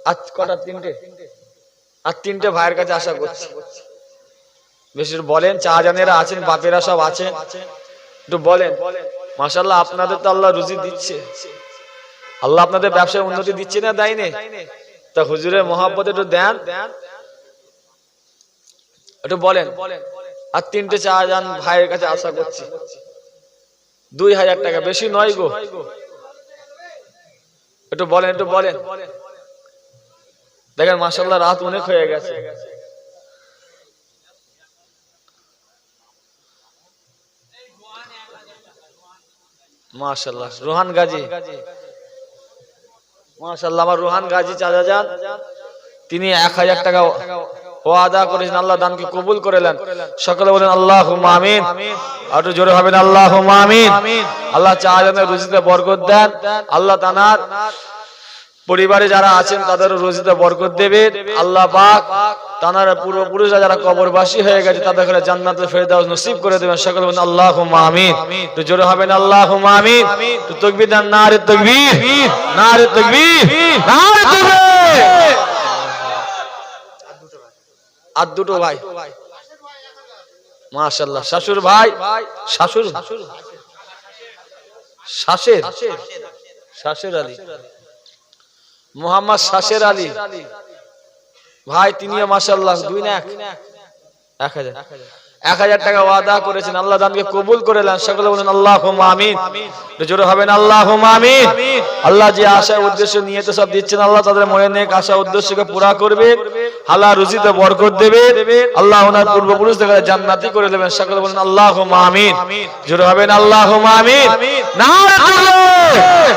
আজ কটা? 3টে। আর 3টে ভাইয়ের কাছে আশা করছি, বেশি বলেন। চাজানেরা আছেন, বাপেরা সব আছেন, একটু বলেন। মাশাআল্লাহ, আপনাদের তো আল্লাহ রুজি দিচ্ছে, আল্লাহ আপনাদের ব্যবসায় উন্নতি দিচ্ছে না দেয়নি? তা হুজুরের মহব্বতে একটু দেন, একটু বলেন। আর 3টে চা যান ভাইয়ের কাছে আশা করছি, 2000 টাকা, বেশি নয় গো, একটু বলেন, একটু বলেন। দেখেন মাশাআল্লাহ রাত অনেক হয়ে গেছে। মাশাআল্লাহ রোহান গাজী, মাশাআল্লাহ আমার রোহান গাজী চাচা যান, তিনি 1000 টাকা ওয়াদা করেছেন, আল্লাহ দানকে কবুল করে নেন। সকলে বলেন আল্লাহুম্মা আমিন। আর একটু জোরে হবে না আল্লাহুম্মা আমিন। আল্লাহ চাচাদের রুজিতে বরকত দেন, আল্লাহ তানার পরিবারে যারা আছেন তাদেরও রুজিতে বরকত দেবেন আল্লাহ পাক। তানার পূর্বপুরুষরা যারা কবরবাসী হয়ে গেছে তাদের ঘরে জান্নাতুল ফেরদাউস নসিব করে দেবেন। সকলে বলেন আল্লাহুম্মা আমিন। একটু জোরে হবে না আল্লাহুম্মা আমিন। একটু তাকবীর দেন, নারে তাকবীর, নারে তাকবীর, নারে তাকবীর। আর দুটো ভাই মাশাআল্লাহ, শাশুর ভাই, শাশুর শাশের শাশের আলী, মোহাম্মদ শাশের আলী ভাই, তিনিও মাশাআল্লাহ 2 না 1000 টাকা ওয়াদা করেছেন, আল্লাহ দানকে কবুল করে নেন। সকলে বলেন আল্লাহুম্মা আমিন। জোরে হবে না আল্লাহুম্মা আমিন। আল্লাহ যে আশা উদ্দেশ্য নিয়ে তো সব দিচ্ছেন, আল্লাহ তাদের মনের নেক আশা উদ্দেশ্যকে পুরা করবে, হালাল রুজিতে বরকত দেবে, আল্লাহ ওনার পূর্বপুরুষদের জান্নাতি করে দেবেন। সকলে বলেন আল্লাহুম্মা আমিন। জোরে হবে না আল্লাহুম্মা আমিন। নারে তাকবীর।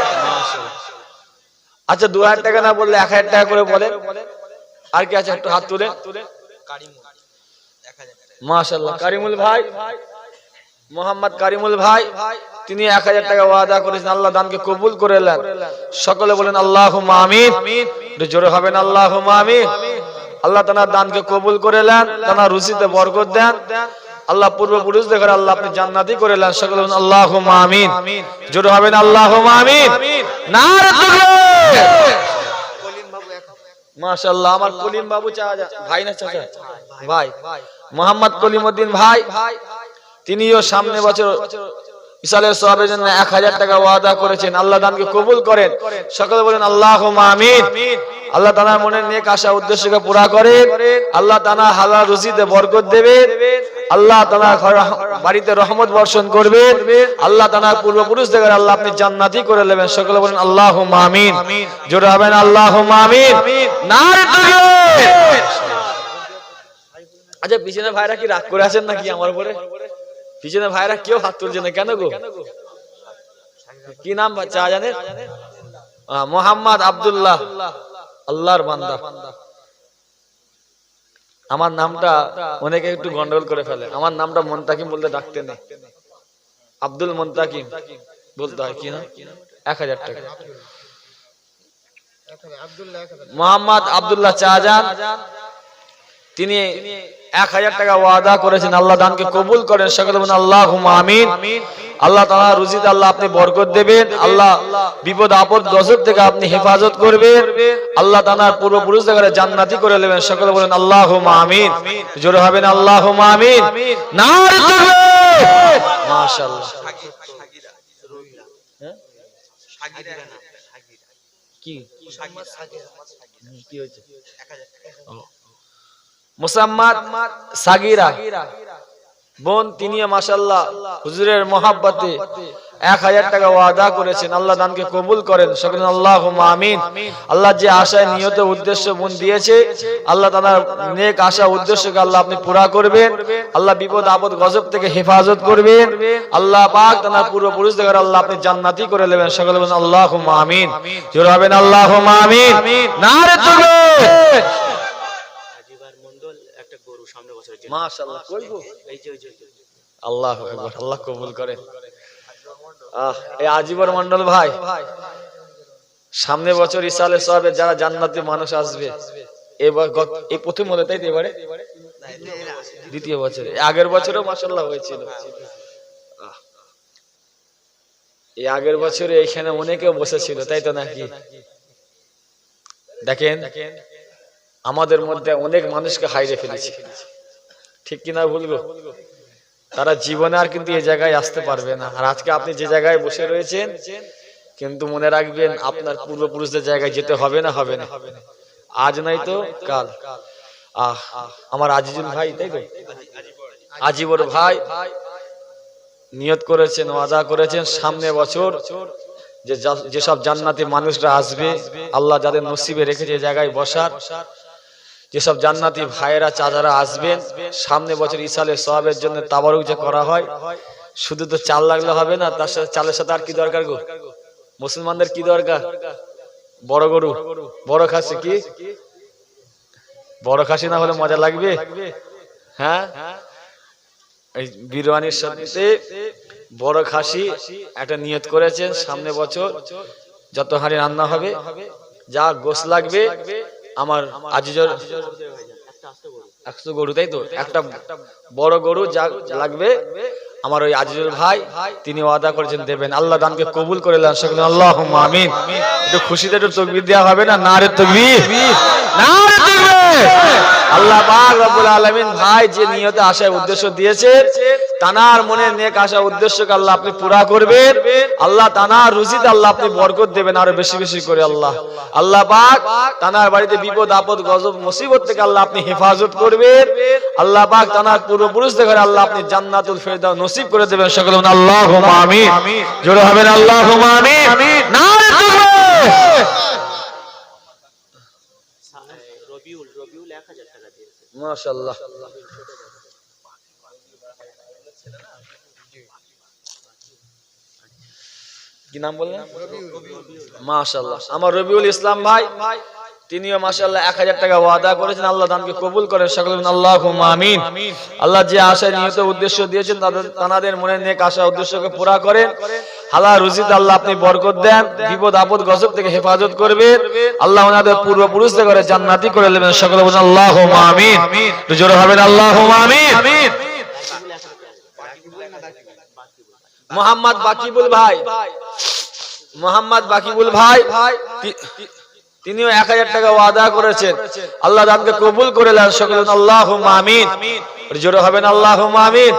আচ্ছা 2000 টাকা না বললে 1000 টাকা করে বলেন। আর কি আছে একটু হাত তুলে। মাশাআল্লাহ কারিমুল ভাই, মোহাম্মদ কারিমুল ভাই, তিনি 1000 টাকা ওয়াদা করেছেন, আল্লাহ দানকে কবুল করে নেন। সকলে বলেন আল্লাহুম্মা আমিন। জোরে হবে না আল্লাহুম্মা আমিন। আল্লাহ তাআলা দানকে কবুল করে নেন, তাআলা রুজিতে বরকত দেন, আল্লাহ পূর্বপুরুষদের ঘরে আল্লাহ আপনি জান্নাতি করে নেন। সকলে বলেন আল্লাহুম্মা আমিন। জোরে হবে না আল্লাহুম্মা আমিন। নারে তাকবীর। মাশাআল্লাহ আমার কলিম বাবু চাচা ভাই না চাচা ভাই, মোহাম্মদ কলিমউদ্দিন ভাই, তিনিও সামনে বছর ইসালের সওয়াবের জন্য 1000 টাকা ওয়াদা করেছেন, আল্লাহ দানকে কবুল করেন। সকলে বলেন আল্লাহুম্মা আমিন। আল্লাহ তাআলার মনের নেক আশা উদ্দেশ্যকে পুরা করেন, আল্লাহ তাআলা হালাল রুজিতে বরকত দেবেন, আল্লাহ তাআলা বাড়িতে রহমত বর্ষণ করবেন, আল্লাহ তাআলার পূর্বপুরুষদের আল্লাহ আপনি জান্নাতি করে নেবেন। সকলে বলেন আল্লাহুম্মা আমিন। জোরে হবে না আল্লাহুম্মা আমিন। নারে তাকবীর। আচ্ছা পিছনে ভাইরা কি রাগ করে আছেন নাকি আমার উপরে? পিছনে ভাইরা কেউ হাত তুলছে না কেন গো? কি নাম চা জানেন? মোহাম্মদ আব্দুল্লাহ, আল্লাহর বান্দা। আমার নামটা অনেকে একটু গন্ডগোল করে ফেলে, আমার নামটা মুনতাকিম বলতে ডাকতে নেই, আব্দুল মুনতাকিম বলতে হয়। কি না 1000 টাকা। মোহাম্মদ আব্দুল্লাহ চাজান, তিনি 1000 টাকা ওয়াদা করেছেন, আল্লাহ দানকে কবুল করেন। সকলে বলেন আল্লাহুম্মা আমিন। আল্লাহ তাআলা রুজিতে আল্লাহ আপনি বরকত দেবেন, আল্লাহ বিপদ আপদ গজব থেকে আপনি হেফাজত করবেন, আল্লাহ তাআলার পূর্বপুরুষদের জান্নাতি করে নেবেন। সকলে বলেন আল্লাহুম্মা আমিন। জোরে হবে না আল্লাহুম্মা আমিন। নারে তাকবীর। মাশাআল্লাহ কি কি হয়েছে? মুসাম্মাদ সাগীরা বোন, তিনি মাশাআল্লাহ হুজুরের মহব্বতে 1000 টাকা ওয়াদা করেছেন, আল্লাহ দানকে কবুল করেন। সকলে আল্লাহুম্মা আমিন। আল্লাহ যে আশায় নিয়ত উদ্দেশ্য বোন দিয়েছে, আল্লাহ তাআলার নেক আশা উদ্দেশ্যকে আল্লাহ আপনি পুরা করবেন, আল্লাহ বিপদ আপদ গজব থেকে হেফাজত করবেন, আল্লাহ পাক তাআলার পূর্বপুরুষদের আল্লাহ আপনি জান্নাতি করে নেবেন। সকলে বলেন আল্লাহুম্মা আমিন। জোরে হবে না আল্লাহুম্মা আমিন। নারে তাকবীর। মাশাআল্লাহ কইবো এই যে আল্লাহু আকবার, আল্লাহ কবুল করে। এই আজিবর মন্ডল ভাই, সামনে বছর ইসালে সওয়াবে যারা জান্নাতি মানুষ আসবে, এবার এই প্রথম হলো তাই তো, এবারে দ্বিতীয় বছরে, আগের বছরও মাশাআল্লাহ হয়েছিল। এই আগের বছরে এইখানে অনেকে বসেছিল তাই তো নাকি? দেখেন আমাদের মধ্যে অনেক মানুষকে হারিয়ে ফেলেছি, ঠিক কিনা বলবো? তারা জীবনে আর কিন্তু এই জায়গায় আসতে পারবে না। আর আজকে আপনি যে জায়গায় বসে রয়েছেন, কিন্তু মনে রাখবেন আপনার পূর্বপুরুষদের জায়গায় যেতে হবে না, হবে না, আজ নাই তো কাল। আমার আজিজুল ভাই, তাই তো আজিবর ভাই নিয়ত করেছেন, ওয়াদা করেছেন সামনে বছর যেসব জান্নাতি মানুষরা আসবে, আল্লাহ যাদের নসিবে রেখেছে জায়গায় বসার, যেসব জান্নাতি ভাইয়েরা চাচারা আসবেন, সামনে বছর ইসালের সওয়াবের জন্য তাবারুক যে করা হয়, শুধু তো চাল লাগলে হবে না, তার সাথে চালের সাথে আর কি দরকার গো? মুসলমানদের কি দরকার? বড় গরু, বড় খাসি। কি বড় খাসি না হলে মজা লাগবে? হ্যাঁ, এই বিরিয়ানির সাথে বড় খাসি একটা নিয়ত করেছেন, সামনে বছর যত হাঁড়ি রান্না হবে, যা গোশ লাগবে, আমার আজিজর 100 গরু, তাই তো একটা বড় গরু যা লাগবে, আমার ওই আজিজুল ভাই তিনি ওয়াদা করেছেন দেবেন। আল্লাহ দানকে কবুল করে নেন সকলে, আল্লাহুম্মা আমিন। একটু খুশিতে একটু তাকবীর দেওয়া হবে না? নারে তাকবীর, নারে তাকবীর। আল্লাহ পাক রব্বুল আলামিন ভাই যে নিয়তে আশায় উদ্দেশ্য দিয়েছে, তানার মনের নেক আশা উদ্দেশ্যকে আল্লাহ আপনি পুরা করবেন। আল্লাহ তানার রুজিতে আল্লাহ আপনি বরকত দেবেন আরো বেশি বেশি করে। আল্লাহ পাক তানার বাড়িতে বিপদ আপদ গজব মুসিবত থেকে আল্লাহ আপনি হেফাজত করবেন। আল্লাহ পাক তানার পূর্বপুরুষদের ঘরে আল্লাহ আপনি জান্নাতুল ফেরদাউস নসিব করে দেবেন সকলে, আল্লাহুম্মা আমিন। জোরে হবেন আল্লাহুম্মা আমিন, নারে তাকবীর। রবিউল 1000 টাকা দিয়েছে, মাশাআল্লাহ। কি নাম বললেন? মাশাআল্লাহ। আমার রবিউল ইসলাম ভাই তিনিও মাশাআল্লাহ 1000 টাকা ওয়াদা করেছেন, আল্লাহ দানকে কবুল করেন সকলে, আল্লাহুম্মা আমিন। আল্লাহ যে আশা নিয়ত উদ্দেশ্য দিয়েছেন তাদের মনের নেক আশা উদ্দেশ্যকে পুরা করেন। হালাল রুজিতে আল্লাহ আপনি বরকত দেন, বিপদ আপদ গজব থেকে হেফাজত করবেন। আল্লাহ ওনাদের পূর্বপুরুষদের ঘরে জান্নাতি করে নেবেন সকলে, আল্লাহুম্মা আমিন। জোরে হবেন আল্লাহুম্মা আমিন। মোহাম্মদ বাকিবুল ভাই, মোহাম্মদ বাকিবুল ভাই তিনিও 1000 টাকা ওয়াদা করেছেন, আল্লাহ দানকে কবুল করে নেন সকলে, আল্লাহুম্মা আমিন। জোরে হবেন আল্লাহুম্মা আমিন।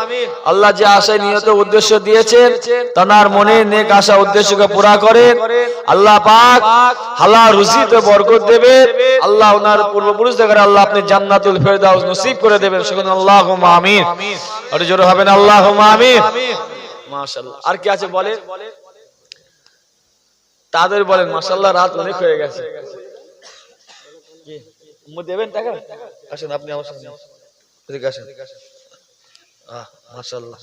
আল্লাহ যে আশায় নিয়ত উদ্দেশ্য দিয়েছেন, তার মনের নেক আশা উদ্দেশ্যকে পুরা করেন। আল্লাহ পাক হালাল রুজিতে বরকত দেবেন। আল্লাহ ওনার পূর্বপুরুষদের ঘরে আল্লাহ আপনি জান্নাতুল ফেরদাউস নসিব করে দেবেন সকলে, আল্লাহুম্মা আমিন। আর জোরে হবেন আল্লাহুম্মা আমিন। মাশাআল্লাহ। আর কি আছে বলেন? তাদের বলেন মাশাআল্লাহ, রাত অনেক হয়ে গেছে। কি মু দেবেন টাকা? আসেন আপনি আমার সাথে এদিকে আসেন। মাশাআল্লাহ।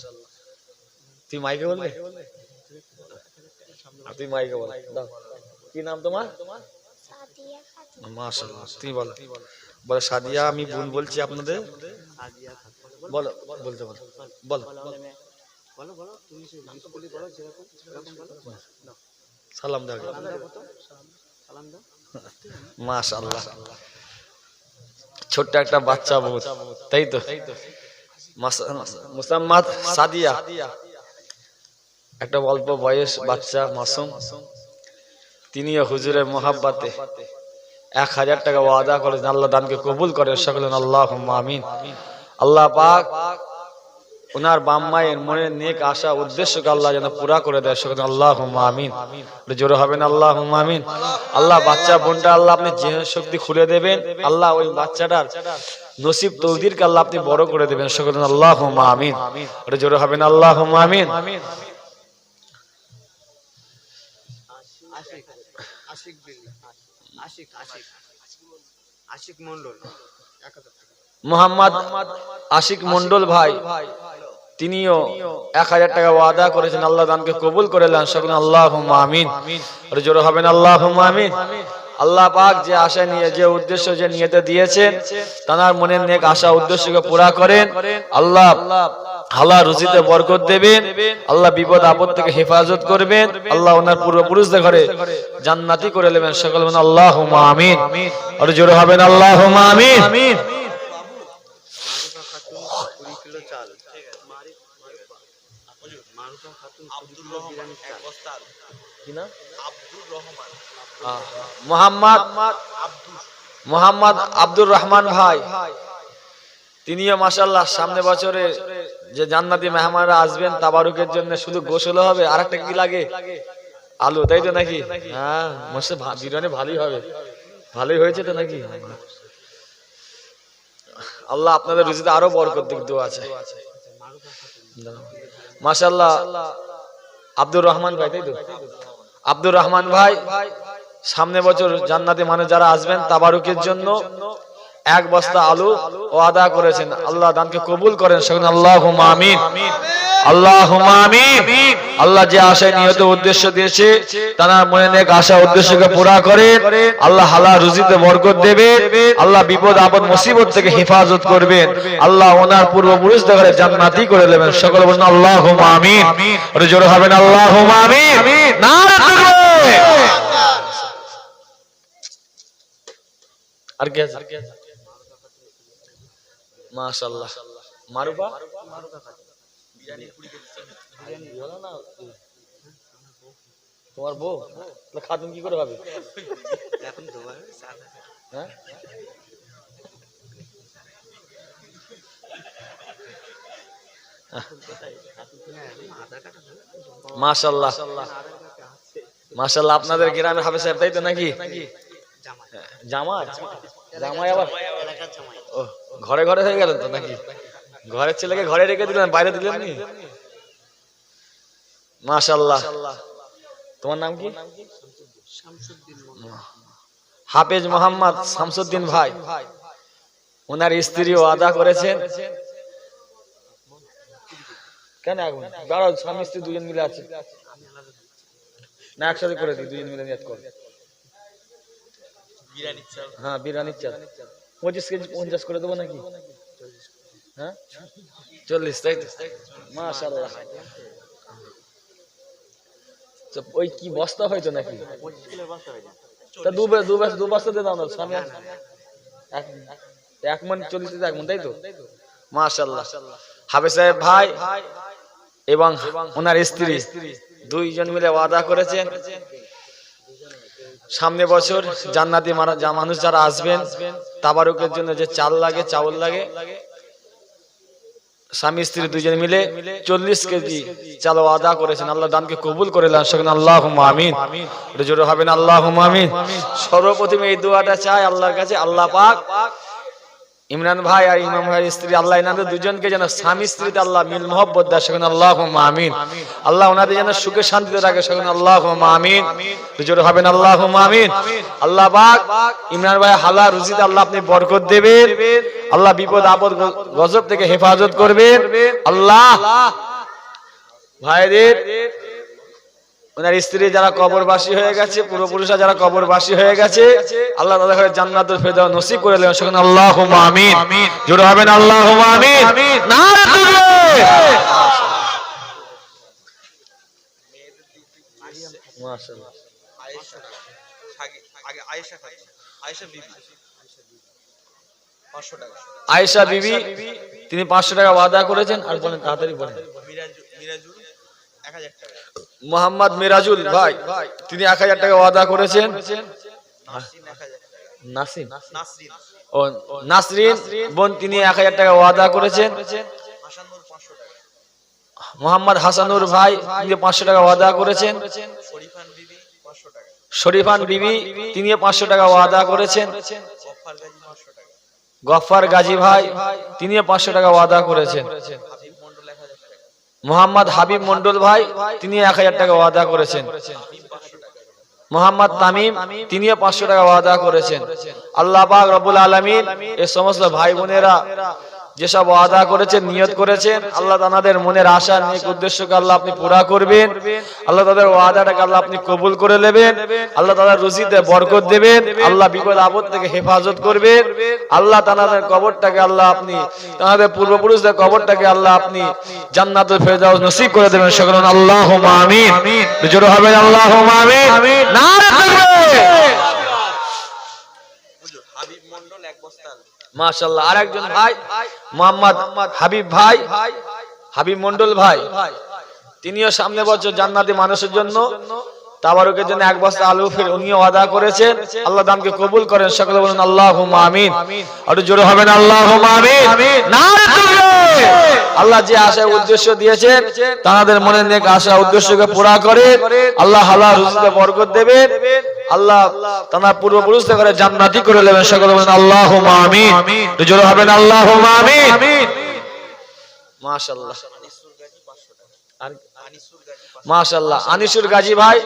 তুই মাইকে বলবে? তুই মাইকে বল। দাও। কি নাম তোমার? সাদিয়া খাতুন। মাশাআল্লাহ। তুই বল। বলে সাদিয়া, আমি বোন বলছি আপনাদের। সাদিয়া খাতুন। বলো, বলতে বলো। বলো। বলো বলো, তুমি বলি বলো, যেরকম বলো। নাও। সালাম দাও। সালাম দাও। মাশাআল্লাহ। ছোট্ট একটা বাচ্চা বহুত, তাই তো? মুসাম্মাদ সাদিয়া, একটা অল্প বয়স বাচ্চা মাসুম, তিনিও হুজুরের মোহাব্বতে 1000 টাকা ওয়াদা করেছেন, আল্লাহ দানকে কবুল করে সকলে, আল্লাহুম্মা আমিন। আল্লাহ পাক ওনার বাম মায়ের মনের নেক আশা উদ্দেশ্যকে আল্লাহ যেন পুরা করে দেয় সকলে, আল্লাহুম্মা আমিন। জোরে হবেন আল্লাহুম্মা আমিন। আল্লাহ বাচ্চা বোনটা আল্লাহ আপনি জিহ্বা শক্তি খুলে দেবেন। আল্লাহ ওই বাচ্চাটার নসিব তকদিরকে আল্লাহ আপনি বড় করে দেবেন সকলে, আল্লাহুম্মা আমিন। জোরে হবেন আল্লাহুম্মা আমিন। আশিক মন্ডল, মোহাম্মদ আশিক মন্ডল ভাই তিনিও 1000 টাকা ওয়াদা করেছেন, আল্লাহ দানকে কবুল করে নেন সকলে, আল্লাহুম্মা আমিন। আর জোরে হবেন আল্লাহুম্মা আমিন। আল্লাহ পাক যে আশা নিয়ে, যে উদ্দেশ্য, যে নিয়তে দিয়েছেন, তার মনের নেক আশা উদ্দেশ্যকে পুরা করেন। আল্লাহ হালাল রুজিতে বরকত দেবেন। আল্লাহ বিপদ আপদ থেকে হেফাজত করবেন। আল্লাহ ওনার পূর্বপুরুষদের ঘরে জান্নাতি করে নেবেন সকলে, আল্লাহুম্মা আমিন। আর জোরে হবেন আল্লাহুম্মা আমিন। মোহাম্মদ আব্দুর রহমান ভাই তিনিও মাশাআল্লাহ সামনে বছরে যে জান্নাতি মেহমানরা আসবেন তাবারুকের জন্য, শুধু গোসল হবে, আরেকটা কি লাগে? আলু, তাই তো নাকি? হ্যাঁ, মশে বিরিয়ানি ভালোই হবে, ভালোই হয়েছে তো নাকি? আল্লাহ আপনাদের রুজিতে আরো বরকত দিক, দোয়া আছে। মাশাআল্লাহ। আব্দুর রহমান ভাই, তাই তো? আব্দুর রহমান ভাই সামনে বছর জান্নাতে মানুষ যারা আসবেন তাবারুকের জন্য 1 বস্তা আলু ও আদা করেছেন। আল্লাহ দানকে কবুল করেন, সকলে আল্লাহুম্মা আমিন, আল্লাহুম্মা আমিন। আল্লাহ যে আশায় নিয়ত উদ্দেশ্য দিয়েছে তার মনে নেক আশা উদ্দেশ্যকে পুরা করে আল্লাহ হালাল রুজিতে বরকত দেবে। আল্লাহ বিপদ আপদ মুসিবত থেকে হেফাজত করবেন। আল্লাহ ওনার পূর্বপুরুষদের জান্নাতি করে দেবেন। সকলে বলুন আল্লাহুম্মা আমিন। ওরে জোরে হবে না আল্লাহুম্মা আমিন। নারে তাকবীর। আর কি আছে? মাশাআল্লাহ। মারুফা তোমার বউ খাতুন কি করে হবে? হ্যাঁ, মাশাআল্লাহ মাশাআল্লাহ। আপনাদের গ্রামে হাফেজ সাহেব, তাই তো নাকি? জামাই, জামাই আবার ও ঘরে ঘরে হয়ে গেলেন তো নাকি? ঘরের ছেলেকে ঘরে রেখে দিলেন, বাইরে দিলেন নি? মাশাআল্লাহ। তোমার নাম কি? হাফেজ মোহাম্মদ শামসুদ্দিন ভাই, ওনার স্ত্রী ওয়াদা করেছেন। কেন আগুন? দাঁড়াও, স্বামী স্ত্রী দুজন মিলে আছে না, একসাথে করে দিই, দুজন মিলে নিয়ত করে। হ্যাঁ, বিরিয়ানির চাল 25 কেজি 50 করে দেবো নাকি? হ্যাঁ, 40, তাই তো? মাশাআল্লাহ। ওই কি বস্তা হয়তো নাকি? তা দু বস্তা দিয়ে দাও না স্বামী। 1 মণ 40, 1 মণ, তাই তো? মাশাআল্লাহ। হাফেজ সাহেব ভাই এবং ওনার স্ত্রী দুইজন মিলে ওয়াদা করেছেন সামনে বছর জান্নাতি মানুষ যারা আসবেন তাবারুকের জন্য যে চাল লাগে, চাউল লাগে, স্বামী স্ত্রী দুজন মিলে 40 কেজি চাল ওয়াদা করেছেন। আল্লাহ দানকে কবুল করে নেন, সকলে আল্লাহুম্মা আমিন। এটা জোরে হবে না আল্লাহুম্মা আমিন। সর্বপ্রথমে এই দোয়াটা চাই আল্লাহর কাছে, আল্লাহ পাক ইমরান ভাই আর ইমাম ভাইয়ের স্ত্রী আল্লাহ এনাদের দুজনকে যেন স্বামী স্ত্রীতে আল্লাহ মিল মোহব্বত দেয়, সকলে আল্লাহুম্মা আমিন। আল্লাহ ওনাদের যেন সুখে শান্তিতে রাখে, সকলে আল্লাহুম্মা আমিন। জোরে হবে না আল্লাহুম্মা আমিন। আল্লাহ পাক ইমরান ভাই হালাল রুজিতে আল্লাহ আপনি বরকত দেবেন। আল্লাহ বিপদ আপদ গজব থেকে হেফাজত করবেন। আল্লাহ ভাইদের ওনার স্ত্রী যারা কবরবাসী হয়ে গেছে, পূর্বপুরুষরা যারা কবরবাসী হয়ে গেছে, আল্লাহ তাদের ঘরে জান্নাতুল ফেরদাউস নসিব করে দেন, সকলে আল্লাহুম্মা আমিন। জোরে হবে না আল্লাহুম্মা আমিন। নারে তাকবীর। মাশাআল্লাহ। আয়েশা বিবি তিনি 500 টাকা ওয়াদা করেছেন। আর বলেন, তাড়াতাড়ি বলেন। মোহাম্মদ মিরাজুল ভাই তিনি 1000 টাকা ওয়াদা করেছেন। নাসরিন ও নাসরিন বোন তিনি 1000 টাকা ওয়াদা করেছেন। মোহাম্মদ হাসানুর ভাই তিনি 500 টাকা ওয়াদা করেছেন। শরীফান বিবি তিনি 500 টাকা ওয়াদা করেছেন। গফফার গাজী ভাই তিনি 500 টাকা ওয়াদা করেছেন। মোহাম্মদ হাবিব মন্ডল ভাই তিনি 1000 টাকা ওয়াদা করেছেন। মোহাম্মদ তামিম তিনি 500 টাকা ওয়াদা করেছেন। আল্লাহ পাক রব্বুল আলামিন এই সমস্ত ভাই বোনেরা যেসব ওয়াদা করেছেন, নিয়ত করেছেন, আল্লাহ তাদের মনের আশা নেক উদ্দেশ্যকে আল্লাহ আপনি পুরা করবেন। আল্লাহ তাদের ওয়াদাটাকে আল্লাহ আপনি কবুল করে নেবেন। আল্লাহ তাদের রুজিতে বরকত দেবেন। আল্লাহ বিপদ আপদ থেকে হেফাজত করবেন। আল্লাহ তাদের কবরটাকে আল্লাহ আপনি, তাদের পূর্বপুরুষদের কবরটাকে আল্লাহ আপনি জান্নাতুল ফেরদাউস নসিব করে দেবেন, সকলে আল্লাহুম্মা আমিন। জোরে হবে আল্লাহুম্মা আমিন। নারে তাকবীর। মাশাআল্লাহ। আর একজন ভাই মোহাম্মদ হাবিব ভাই, হাবিব মন্ডল ভাই, তিনিও সামনে বছর জান্নাতি মানুষের জন্য তাবারুকের জন্য এক বস্তা আলু ফির উনিও ওয়াদা করেছেন, আল্লাহ দানকে কবুল করেন। সকলে বলুন আল্লাহুম্মা আমিন। আর জোরে হবে না আল্লাহুম্মা আমিন। নারে তাকবীর। আল্লাহ যে আশা উদ্দেশ্য দিয়েছেন তাদের মনের নেক আশা উদ্দেশ্যকে পুরা করে আল্লাহ হালাল রুজিতে বরকত দেবেন। আল্লাহ তার পূর্বপুরুষদের করে জান্নাতি করে নেবেন। সকলে বলুন আল্লাহুম্মা আমিন। জোরে হবে না আল্লাহুম্মা আমিন। মাশাআল্লাহ মাশাআল্লাহ। আনিসুর গাজী ভাই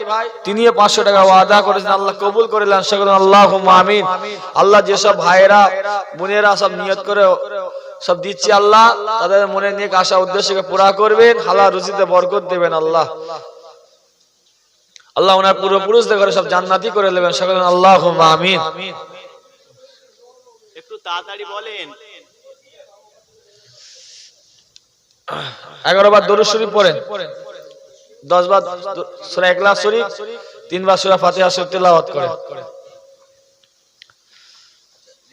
তিনিও 500 টাকা ওয়াদা করেছেন, আল্লাহ কবুল করে নেন। সকলে আল্লাহুম্মা আমিন। আল্লাহ যেসব ভাইরা বোনেরা সব নিয়ত করে সব দিচ্ছে, আল্লাহ তাদের মনে নেক আশা উদ্দেশ্যকে পুরা করবেন, হালাল রুজিতে বরকত দেবেন। আল্লাহ আল্লাহ ওনার পূর্বপুরুষদের করে সব জান্নাতি করে নেবেন। সকলে আল্লাহুম্মা আমিন। একটু তাড়াতাড়ি বলেন। 11 বার দরুদ শরীফ পড়েন, 10 বার সূরা ইখলাস শরীফ, 3 বার সূরা ফাতিহা শরীফ তেলাওয়াত করেন।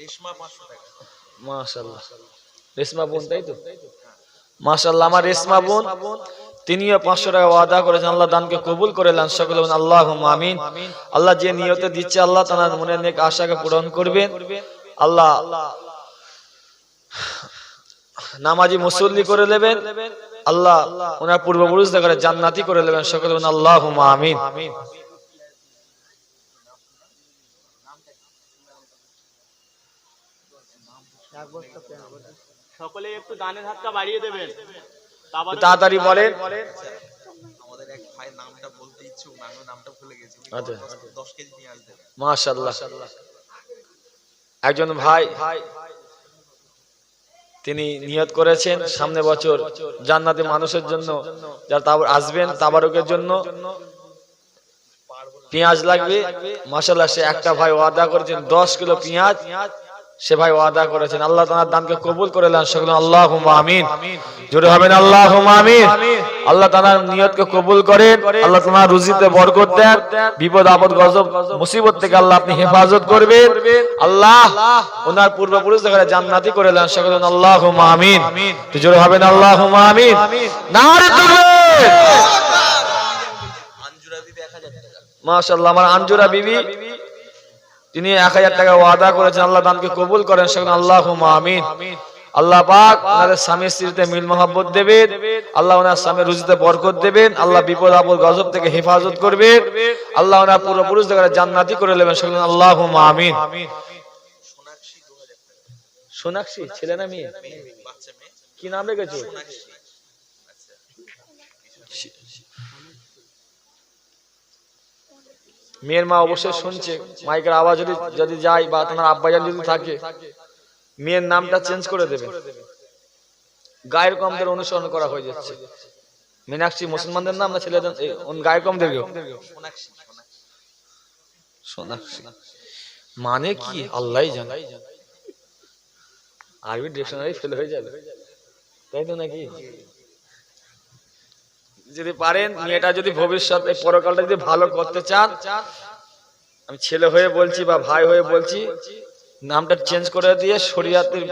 রেশমা 500 টাকা। মাশাআল্লাহ। রেশমা বোন, তাই তো? মাশাআল্লাহ। আমার রেশমা বোন তিনিও 500 টাকা ওয়াদা করেছেন, আল্লাহ দানকে কবুল করে নেন। সকলে বলুন আল্লাহুম্মা আমিন। আল্লাহ যে নিয়তে দিচ্ছে আল্লাহ তার মনের নেক আশাকে পূরণ করবেন। আল্লাহ নামাজি মুসল্লি করে নেবেন। আল্লাহ ওনার পূর্বপুরুষদের করে জান্নাতি করে নেবেন। সকলে বলুন আল্লাহুম্মা আমিন। সকলে একটু দানের হাতটা বাড়িয়ে দেবেন। তাড়াতাড়ি বলেন। আমাদের এক ভাই নামটা বলতে ইচ্ছুক না, আমি নামটা ভুলে গেছি। আচ্ছা 10 কেজি নিয়ে আসবে। মাশাআল্লাহ। একজন ভাই তিনি নিয়ত করেছেন সামনে বছর জান্নাতে মানুষের জন্য যারা তারপর আসবেন তাবারুকের জন্য পেঁয়াজ লাগবে। মাশাআল্লাহ। সে একটা ভাই ওয়াদা করেছেন 10 কিলো পেঁয়াজ, সে ভাই ওয়াদা করেছেন। আল্লাহ তাআলা দানকে কবুল করে নেন। সকলে আল্লাহুম্মা আমিন। জোরে হবে না আল্লাহুম্মা আমিন। আল্লাহ তাআলার নিয়তকে কবুল করেন, আল্লাহ তাআলা রুজিতে বরকত দেন, বিপদ আপদ গজব মুসিবত থেকে আল্লাহ আপনি হেফাজত করবেন। আল্লাহ ওনার পূর্বপুরুষদের করে জান্নাতি করে নেন। সকলে আল্লাহুম্মা আমিন। জোরে হবে না আল্লাহুম্মা আমিন। নারে তাকবীর। আঞ্জুরা দিদি 1000 টাকা। মাশাআল্লাহ। আমার আঞ্জুরা বিবি তিনি 1000 টাকা ওয়াদা করেছেন, আল্লাহ দানকে কবুল করেন। সকলে আল্লাহুম্মা আমিন। আল্লাহ পাক ওনাদের স্বামী স্ত্রীতে মিল মহব্বত দেবেন, আল্লাহ ওনার স্বামীর রুজিতে বরকত দেবেন, আল্লাহ বিপদ আপদ গজব থেকে হেফাজত করবেন, আল্লাহ ওনার পূর্বপুরুষদের করে জান্নাতি করে নেবেন। সকলে আল্লাহুম্মা আমিন। সোনাক্ষী 2000 টাকা। সোনাক্ষী ছেলে না মেয়ে? বাচ্চা মেয়ে। কি নাম রেখেছো? সোনাক্ষী। আচ্ছা। মেয়ের মা অবশ্যই শুনছে, মাইকের আওয়াজ যদি যায় বা তোমার আব্বাজান যদি থাকে, মেয়ের নামটা চেঞ্জ করে দেবে। গায়ের কমদের অনুসরণ করা হয়ে যাচ্ছে। মীনাক্ষী মুসলমানদের নাম না ছেলেদের গায়ের কমদের? সোনাক্ষী। সোনাক্ষী মানে কি আল্লাহই জানে। আরবি ডিকশনারি ফেল হয়ে যাবে, তাই তো নাকি? যদি পারেন মেয়েটা যদি ভবিষ্যতে পরকালটা যদি ভালো করতে চান, আমি ছেলে হয়ে বলছি বা ভাই হয়ে বলছি, নামটা চেঞ্জ করে দিয়ে শরিয়াতের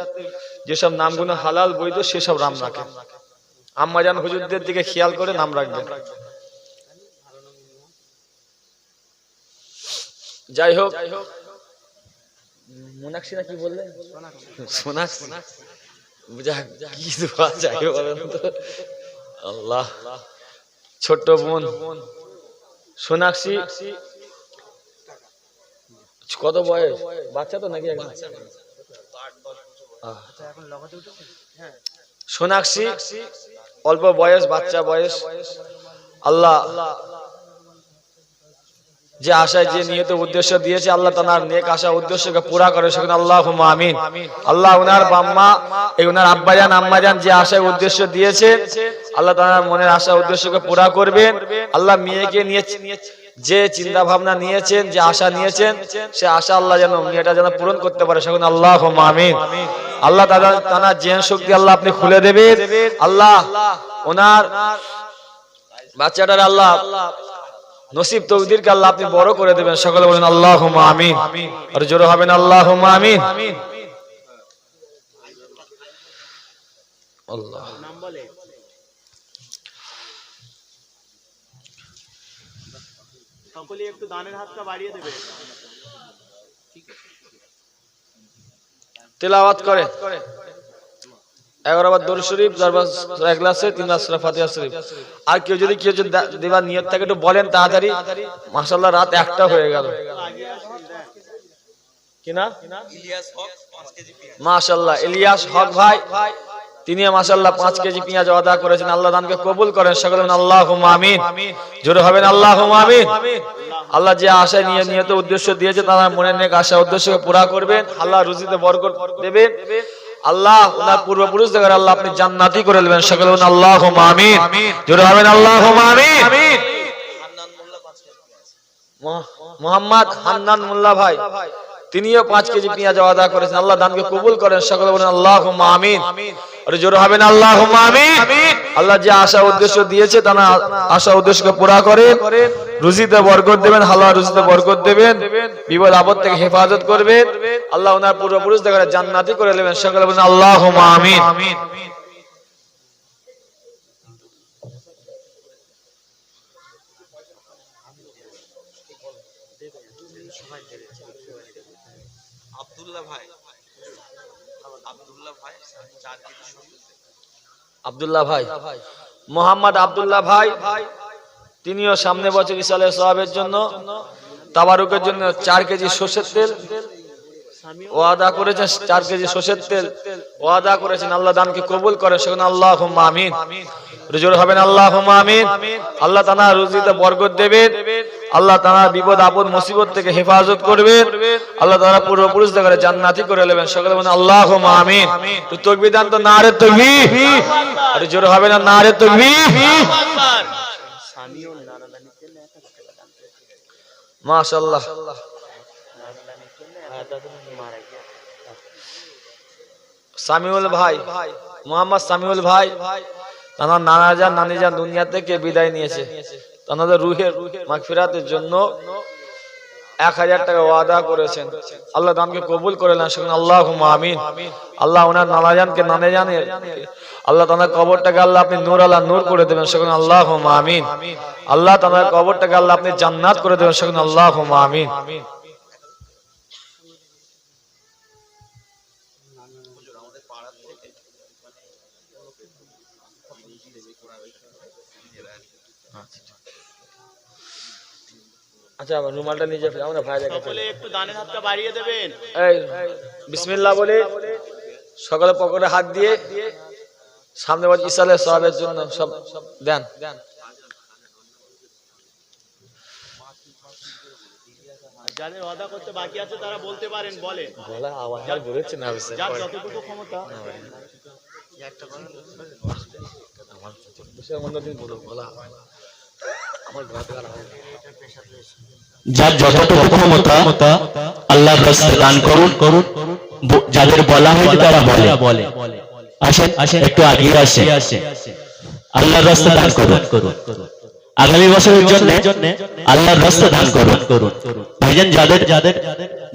যেসব নামগুলো হালাল বৈধ সেসব নাম রাখেন। আম্মাজান হুজুরদের দিকে খেয়াল করে নাম রাখবেন। যাই হোক, মোনাক্ষী না কি বললেন? সোনাক্ষী। যাক, কি দোয়া চাই বলেন তো। আল্লাহ। ছোট্ট বোন সোনাক্ষী, কত বয়স? বাচ্চা তো নাকি? সোনাক্ষী অল্প বয়স, বাচ্চা বয়স। আল্লাহ যে আশায় যে নিয়ত উদ্দেশ্য দিয়েছে আল্লাহ তাআলা নেক আশা উদ্দেশ্যকে পুরা করে। সেখানে আল্লাহুম্মা আমিন। আল্লাহ ওনার বাম্মা এই ওনার আব্বাজান আম্মাজান যে আশায় উদ্দেশ্য দিয়েছে আল্লাহ তাআলা মনের আশা উদ্দেশ্যকে পুরা করবেন। আল্লাহ মেয়েকে নিয়ে যে চিন্তা ভাবনা নিয়েছেন, যে আশা নিয়েছেন, সে আশা আল্লাহ যেন মেয়েটা যেন পূরণ করতে পারে। সেখানে আল্লাহুম্মা আমিন। আল্লাহ তাআলা জ্ঞান শক্তি আল্লাহ আপনি খুলে দেবেন। আল্লাহ ওনার বাচ্চাটার আল্লাহ নসিব তকদিরকে আল্লাহ আপনি বড় করে দেবেন। সকলে বলেন আল্লাহুম্মা আমিন। আর জোরে হবেন আল্লাহুম্মা আমিন। আল্লাহ। নাম বলে। সকলে একটু দানের হাতটা বাড়িয়ে দেবে। তেলাওয়াত করে 11 বার দরুদ শরীফ, 4 বার সূরা ইখলাসে, 3 বার সূরা ফাতিহা শরীফ। আর কেউ যদি দেবার নিয়ত থাকে একটু বলেন তাড়াতাড়ি। মাশাআল্লাহ রাত 1টা হয়ে গেল। কি না? ইলিয়াস হক 5 কেজি পেঁয়াজ। মাশাআল্লাহ ইলিয়াস হক ভাই, তিনি মাশাআল্লাহ 5 কেজি পেঁয়াজ ওয়াদা করেছেন। আল্লাহ দানকে কবুল করেন। সকলে বলেন আল্লাহুম্মা আমিন। জোরে হবেন আল্লাহুম্মা আমিন। আল্লাহ যে আশা নিয়ে নিয়ত উদ্দেশ্য দিয়েছে তার মনের নেক আশা উদ্দেশ্যকে পুরা করবেন। আল্লাহ রুজিতে বরকত দেবেন। আল্লাহ ওনার পূর্বপুরুষ দেখে আল্লাহ আপনি জান্নাতি করে নেবেন। সকলে বলেন আল্লাহুম্মা আমিন। জোরে হবেন আল্লাহুম্মা আমিন। হান্নান মোল্লা 5 কেজি পেঁয়াজ। মোহাম্মদ হান্নান মোল্লা ভাই, তিনিও 5 কেজি পেঁয়াজ ওয়াদা করেছেন। আল্লাহ দানকে কবুল করেন। সকলে বলেন আল্লাহুম্মা আমিন। আর জোরে হবেন আল্লাহুম্মা আমিন। আল্লাহ যে আশা উদ্দেশ্য দিয়েছে তার আশা উদ্দেশ্যকে পুরা করেন। রুজিতে বরকত দেবেন, হালাল রুজিতে বরকত দেবেন, বিপদ আপদ থেকে হেফাজত করবেন। আল্লাহ ওনার পূর্বপুরুষ দেখে জান্নাতি করে নেবেন। সকলে বলেন আল্লাহুম্মা আমিন। আব্দুল্লাহ ভাই 4 কেজি সবজি। আব্দুল্লাহ ভাই, মোহাম্মদ আব্দুল্লাহ ভাই, তিনিও সামনে বছর ইসালে সওয়াবের জন্য তাবারুকের জন্য 4 কেজি সরষের তেল ওয়াদা করেছেন। 4 কেজি সরষের তেল ওয়াদা করেছেন। আল্লাহ দানকে কবুল করেন। সেখানে আল্লাহুম্মা আমিন। জোরে হবেন আল্লাহুম্মা আমিন। আল্লাহ তাআলা রুজিতে বরকত দেবেন। আল্লাহ তাআলা বিপদ আপদ মুসিবত থেকে হেফাজত করবেন। আল্লাহ তাআলা পূর্বপুরুষ দেখে জান্নাতি করে নেবেন। সকলে বলেন আল্লাহুম্মা আমিন। তো তাকবীর দান তো নারে তাকবীর। আর জোরে হবে না নারে তাকবীর। মাশাআল্লাহ। সামিউল ভাই, মোহাম্মদ সামিউল ভাই, তার নানাজান নানিজান দুনিয়া থেকে বিদায় নিয়েছে। তাদের রুহের মাগফিরাতের জন্য 1000 টাকা ওয়াদা করেছেন। আল্লাহ দানকে কবুল করে নেন। সেখানে আল্লাহুম্মা আমিন। আল্লাহ ওনার নানাজানকে নানিজানের আল্লাহ তাদের কবরটাকে আল্লাহ আপনি নূর আলা নূর করে দেবেন। সেখানে আল্লাহুম্মা আমিন। আল্লাহ তাদের কবরটাকে আল্লাহ আপনি জান্নাত করে দেবেন। সেখানে আল্লাহুম্মা আমিন। আমাদের পাড়ার থেকে আচ্ছা রুমালটা নিয়ে যাবে আমরা ভাই দেখে সকলে একটু দানের হাতটা বাড়িয়ে দেবেন। এই বিসমিল্লাহ বলে সকলে পকেটে হাত দিয়ে সামনে বছর ইসালে সওয়াবের জন্য সব দেন। যাদের ওয়াদা করতে বাকি আছে তারা বলতে পারেন, বলেন। গলা আওয়াজ আর বেরোচ্ছে না বেশি। যার যতটুকু ক্ষমতা। আমার বিষয় অন্যদিন বলো গলা আমার গলা থেকে আওয়াজ। যার যতটুকু ক্ষমতা আল্লাহর রাস্তায় দান করুন। যাদের বলা হয় তারা বলে আসেন একটু আগে আসে আল্লাহর রাস্তায় দান করুন। আগামী বছরের জন্য আল্লাহর রাস্তায় দান করুন। ভাইজান যাদের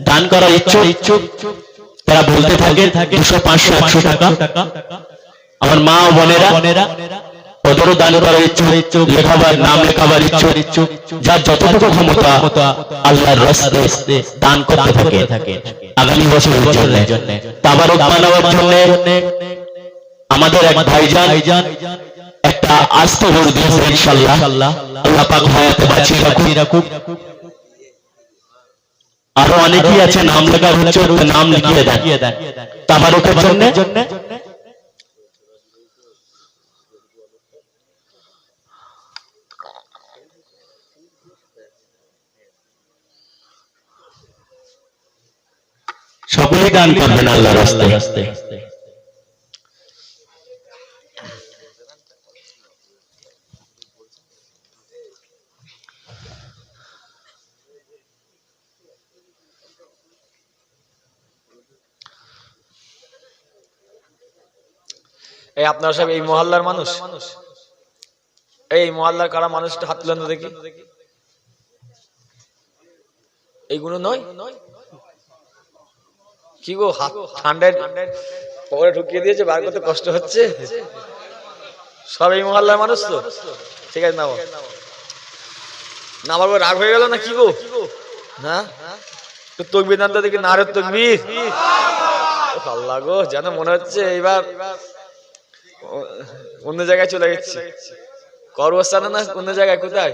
দান করার ইচ্ছুক তারা বলতে থাকে 200, 500, 100 টাকা। আমার মা ও বোনেরা ওদেরও দান করার ইচ্ছুক, লেখাবার নাম লেখাবার ইচ্ছুক, যার যতটুকু ক্ষমতা আল্লাহর রাস্তায় দান করতে থাকে। আগামী বছরের জন্য তাবারক বানাবার জন্য আমাদের এক ভাইজান একটা আস্ত গরু দিয়েছে ইনশাআল্লাহ। আল্লাহ পাক হায়াতে বাঁচিয়ে রাখুক। আরো অনেকেই আছে নাম লেখা হচ্ছে, নাম লিখিয়ে দেন তাবারকের জন্য। সকলেই দান করবেন আল্লাহর রাস্তায়। এই আপনারা সব এই মহল্লার মানুষ? এই মহল্লার কারা মানুষটা হাত তুলেন তো দেখি। এইগুলো নয় কি গো, হাত ঠান্ডায় পকেটে ঢুকিয়ে দিয়েছে, বার করতে কষ্ট হচ্ছে। সব এই মহল্লার মানুষ তো? ঠিক আছে নাও। না আমার রাগ হয়ে গেল না কি গো? না তকবির নামটা দেখি নারে তকবির। আল্লাহ গো, যেন মনে হচ্ছে এইবার অন্য জায়গায় চলে গেছে। কর্মস্থানে না অন্য জায়গায়, কোথায়?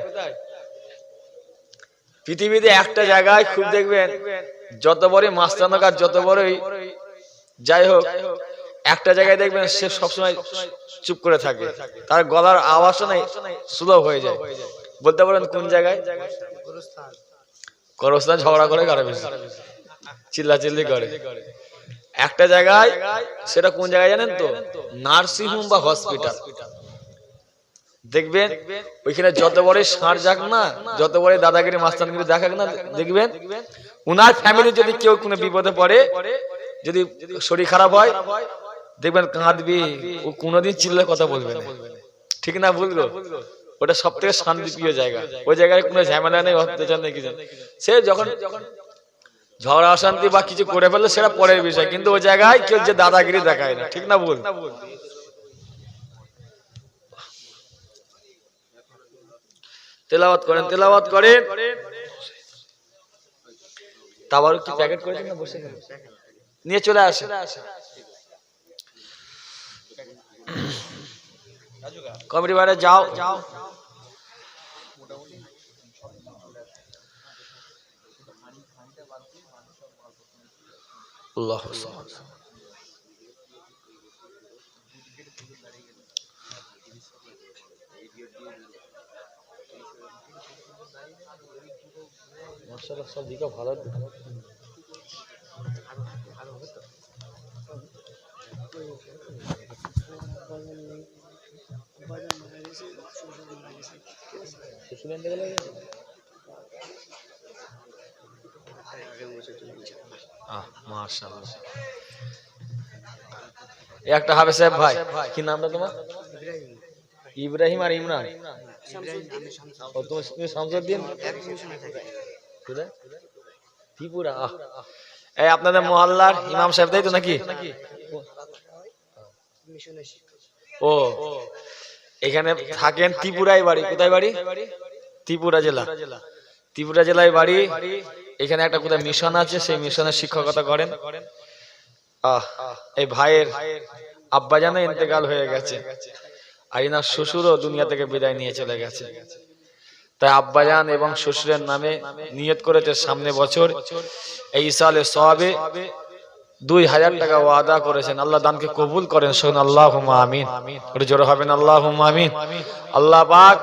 পৃথিবীতে একটা জায়গায় খুব দেখবেন, যত বড়ই মাস্তানক আর যত বড়ই যাই হোক, একটা জায়গায় দেখবেন সে সবসময় চুপ করে থাকে, তার গলার আওয়াজটা নাই স্লো হয়ে যায়। বলতে পারেন কোন জায়গায়? কর্মস্থান ঝগড়া করে কারো বেশি, চিল্লাচিল্লি করে। একটা জায়গায়, সেটা কোন জায়গায় জানেন তো? নার্সিং হোম বা হসপিটাল। দেখবেন ওইখানে যত বড় ষাঁড় যাক না, যত বড় দাদাগিরি মাস্তানগিরি দেখাক না, দেখবেন উনার ফ্যামিলি যদি কেউ কোনো বিপদে পড়ে, যদি শরীর খারাপ হয়, দেখবেন কাঁদবি, ও কোনোদিন চিল্লে কথা বলবে না। ঠিক না ভুল গো? ওটা সব থেকে শান্তিপ্রিয় জায়গা। ওই জায়গায় কোনো ঝামেলা নেই, অত্যাচার নেই, কিছু। সে যখন ঝগড়া অশান্তি বা কিছু করে ফেললে সেটা পরের বিষয়, কিন্তু ওই জায়গায় কেউ যে দাদাগিরি দেখায় না। ঠিক না ভুল? তেলাওয়াত করেন, তেলাওয়াত করেন। তাবারুক কি প্যাকেট করেছেন না বসে নিয়ে চলে আসে? কমিটি বাইরে যাও। আল্লাহ মাশাআল্লাহ, সব দিকে ভালো। মাশাআল্লাহ, একটা হবে সাহেব ভাই, কি নামটা তোমার? ইব্রাহিম আর ইমরান। ও তুমি শামসুদ্দিন ত্রিপুরা। এই আপনাদের মহল্লার ইমাম সাহেব, তাই তো নাকি? ও এখানে থাকেন, ত্রিপুরায় বাড়ি। কোথায় বাড়ি? ত্রিপুরা জেলা। ত্রিপুরা জেলায় বাড়ি। এখানে একটা কোথায় মিশন আছে, সেই মিশনের শিক্ষকতা করেন। এই ভাইয়ের আব্বাজানে ইন্তেকাল হয়ে গেছে, আর ইনার শ্বশুরও দুনিয়া থেকে বিদায় নিয়ে চলে গেছে। তাই আব্বাজান এবং শ্বশুরের নামে নিয়ত করেছে সামনে বছর এই সালে সওয়াবে 2000 টাকা ওয়াদা করেছেন। আল্লাহ দানকে কবুল করেন। শুনুন আল্লাহুম্মা আমিন। ওটা জোরে হবেন আল্লাহুম্মা আমিন। আল্লাহ পাক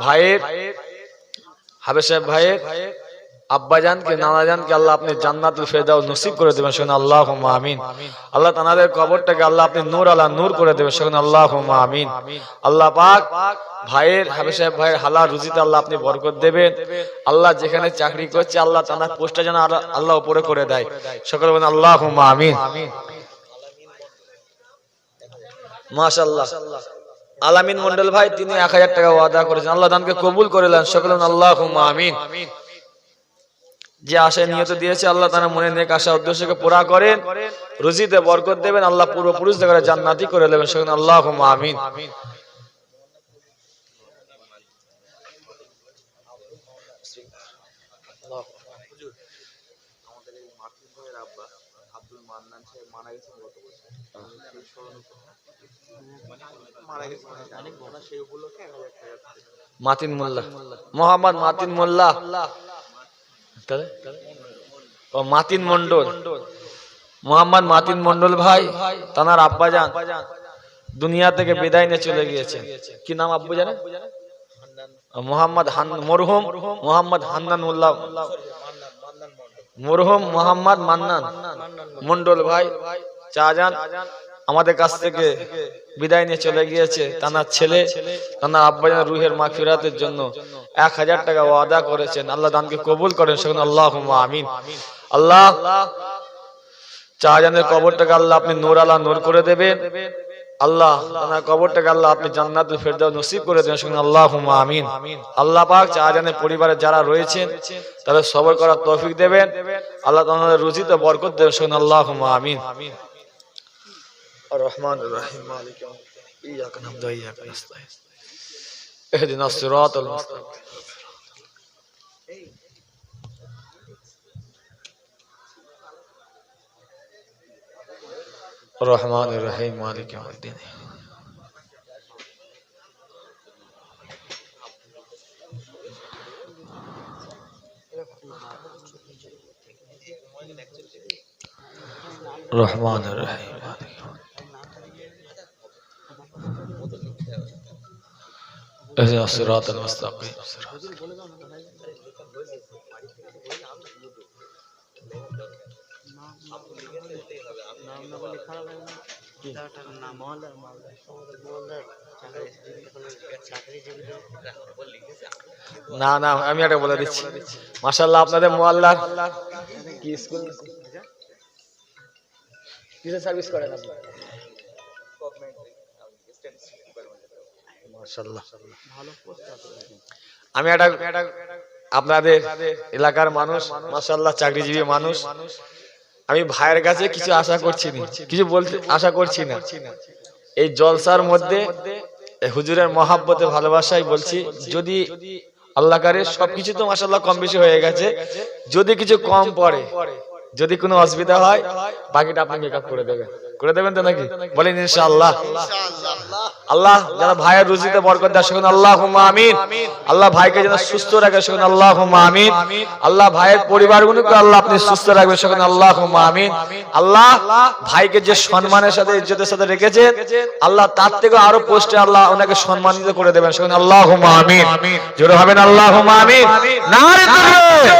ভাইয়ের, হাবেব সাহেব ভাইয়ের আব্বাজানকে, নানাজানকে আল্লাহ আপনি জান্নাতুল ফেরদাউস নসিব করে দেবেন। শুনুন আল্লাহুম্মা আমিন। আল্লাহ তানাদের কবরটাকে আল্লাহ আপনি নূর আলা নূর করে দেবেন। শুনুন আল্লাহুম্মা আমিন। আল্লাহ পাক ভাইয়ের, হাবেব সাহেব ভাইয়ের হালাল রুজিতে আল্লাহ আপনি বরকত দেবেন। আল্লাহ যেখানে চাকরি করছে আল্লাহ তানার পোস্টটা যেন আল্লাহ উপরে করে দেয়। সকলে বলেন আল্লাহুম্মা আমিন। মাশাআল্লাহ, আলামিন মন্ডল ভাই তিনি 1000 টাকা ওয়াদা করেছেন। আল্লাহ দানকে কবুল করে নেন। সকলে বলেন আল্লাহুম্মা আমিন। যে আশা নিয়ত দিয়েছে আল্লাহ তাআলা মনে নেক আশা উদ্দেশ্যকে পুরা করেন, রুজিতে বরকত দেবেন। আল্লাহ পূর্বপুরুষ থেকে জান্নাতি করে দেবেন। সকলে আল্লাহুম্মা আমিন। আমাদের এই মার্টিন ভাইয়ের আব্বা আব্দুল মান্নান সাহেব মারা গেছেন গত বছর। মারা গেছে সেই উপলক্ষে 1000 টাকা মাতিন মোল্লা, মোহাম্মদ মাতিন মোল্লা, ও মাতিন মন্ডল, মোহাম্মদ মাতিন মন্ডল ভাই তানার আব্বাজান দুনিয়া থেকে বিদায় নিয়ে চলে গিয়েছেন। কি নাম আব্বু জানেন? মোহাম্মদ মরহুম মোহাম্মদ হান্নান মোল্লা, মরহুম মোহাম্মদ মান্নান মন্ডল ভাই চাজান আমাদের কাছ থেকে বিদায় নিয়ে চলে গিয়েছে। তানার ছেলে, তানার আব্বাজান রুহের মাগফিরাতের জন্য 1000 টাকা ওয়াদা করেছেন। আল্লাহ দানকে কবুল করেন। শুনুন আল্লাহুম্মা আমিন। আল্লাহ চাজানের কবরটাকে আল্লাহ আপনি নূর আলা নূর করে দেবেন। আল্লাহ তানার কবরটাকে আল্লাহ আপনি জান্নাতুল ফেরদাউস নসিব করে দেন। শুনুন আল্লাহুম্মা আমিন। আল্লাহ পাক চাজানের পরিবারে যারা রয়েছেন তাদের সবর করার তৌফিক দেবেন। আল্লাহ তাদের রুজিতে বরকত দেবেন। শুনুন আল্লাহুম্মা আমিন। الرحمن الرحيم مالك يوم الدين إياك نعبد وإياك نستعين اهدنا الصراط المستقيم রহমানির রহিম মালিক ইয়াউমিদ্দিন। রহমানির রহিম মালিক ইহদিনাস সিরাতাল মুস্তাকিম। না না আমি একটা বলে দিচ্ছি, মাশাআল্লাহ আপনাদের মুআল্লার কি স্কুল কিসের সার্ভিস করেন আপনি? মাশাআল্লাহ আমি একটা আপনাদের এলাকার মানুষ মাশাআল্লাহ চাকরিজীবী মানুষ, আমি ভাইয়ের কাছে কিছু আশা করছি না, কিছু বলতে আশা করছি না। এই জলসার মধ্যে হুজুরের মহাব্বতে ভালোবাসাই বলছি, যদি আল্লাহ করে সবকিছু তো মাশাআল্লাহ কম বেশি হয়ে গেছে, যদি কিছু কম পড়ে, যদি কোনো অসুবিধা হয় বাকিটা আপনি মেকআপ করে দেবেন তো নাকি? বলেন ইনশাআল্লাহ। আল্লাহ যারা ভাইয়ের রুজিতে বরকত দেয় সেখানে আল্লাহুম্মা আমিন। আল্লাহ ভাইকে যেন সুস্থ রাখে সেখানে আল্লাহুম্মা আমিন। আল্লাহ ভাইয়ের পরিবারগুলোকে আল্লাহ আপনি সুস্থ রাখবেন সেখানে আল্লাহুম্মা আমিন। আল্লাহ ভাইকে যে সম্মানের সাথে ইজ্জতের সাথে রেখেছেন আল্লাহ তার থেকে আরো পোস্টে আল্লাহ ওনাকে সম্মানিত করে দেবেন সেখানে আল্লাহুম্মা আমিন। জোরে হবেন আল্লাহুম্মা আমিন। নারে তাকবীর।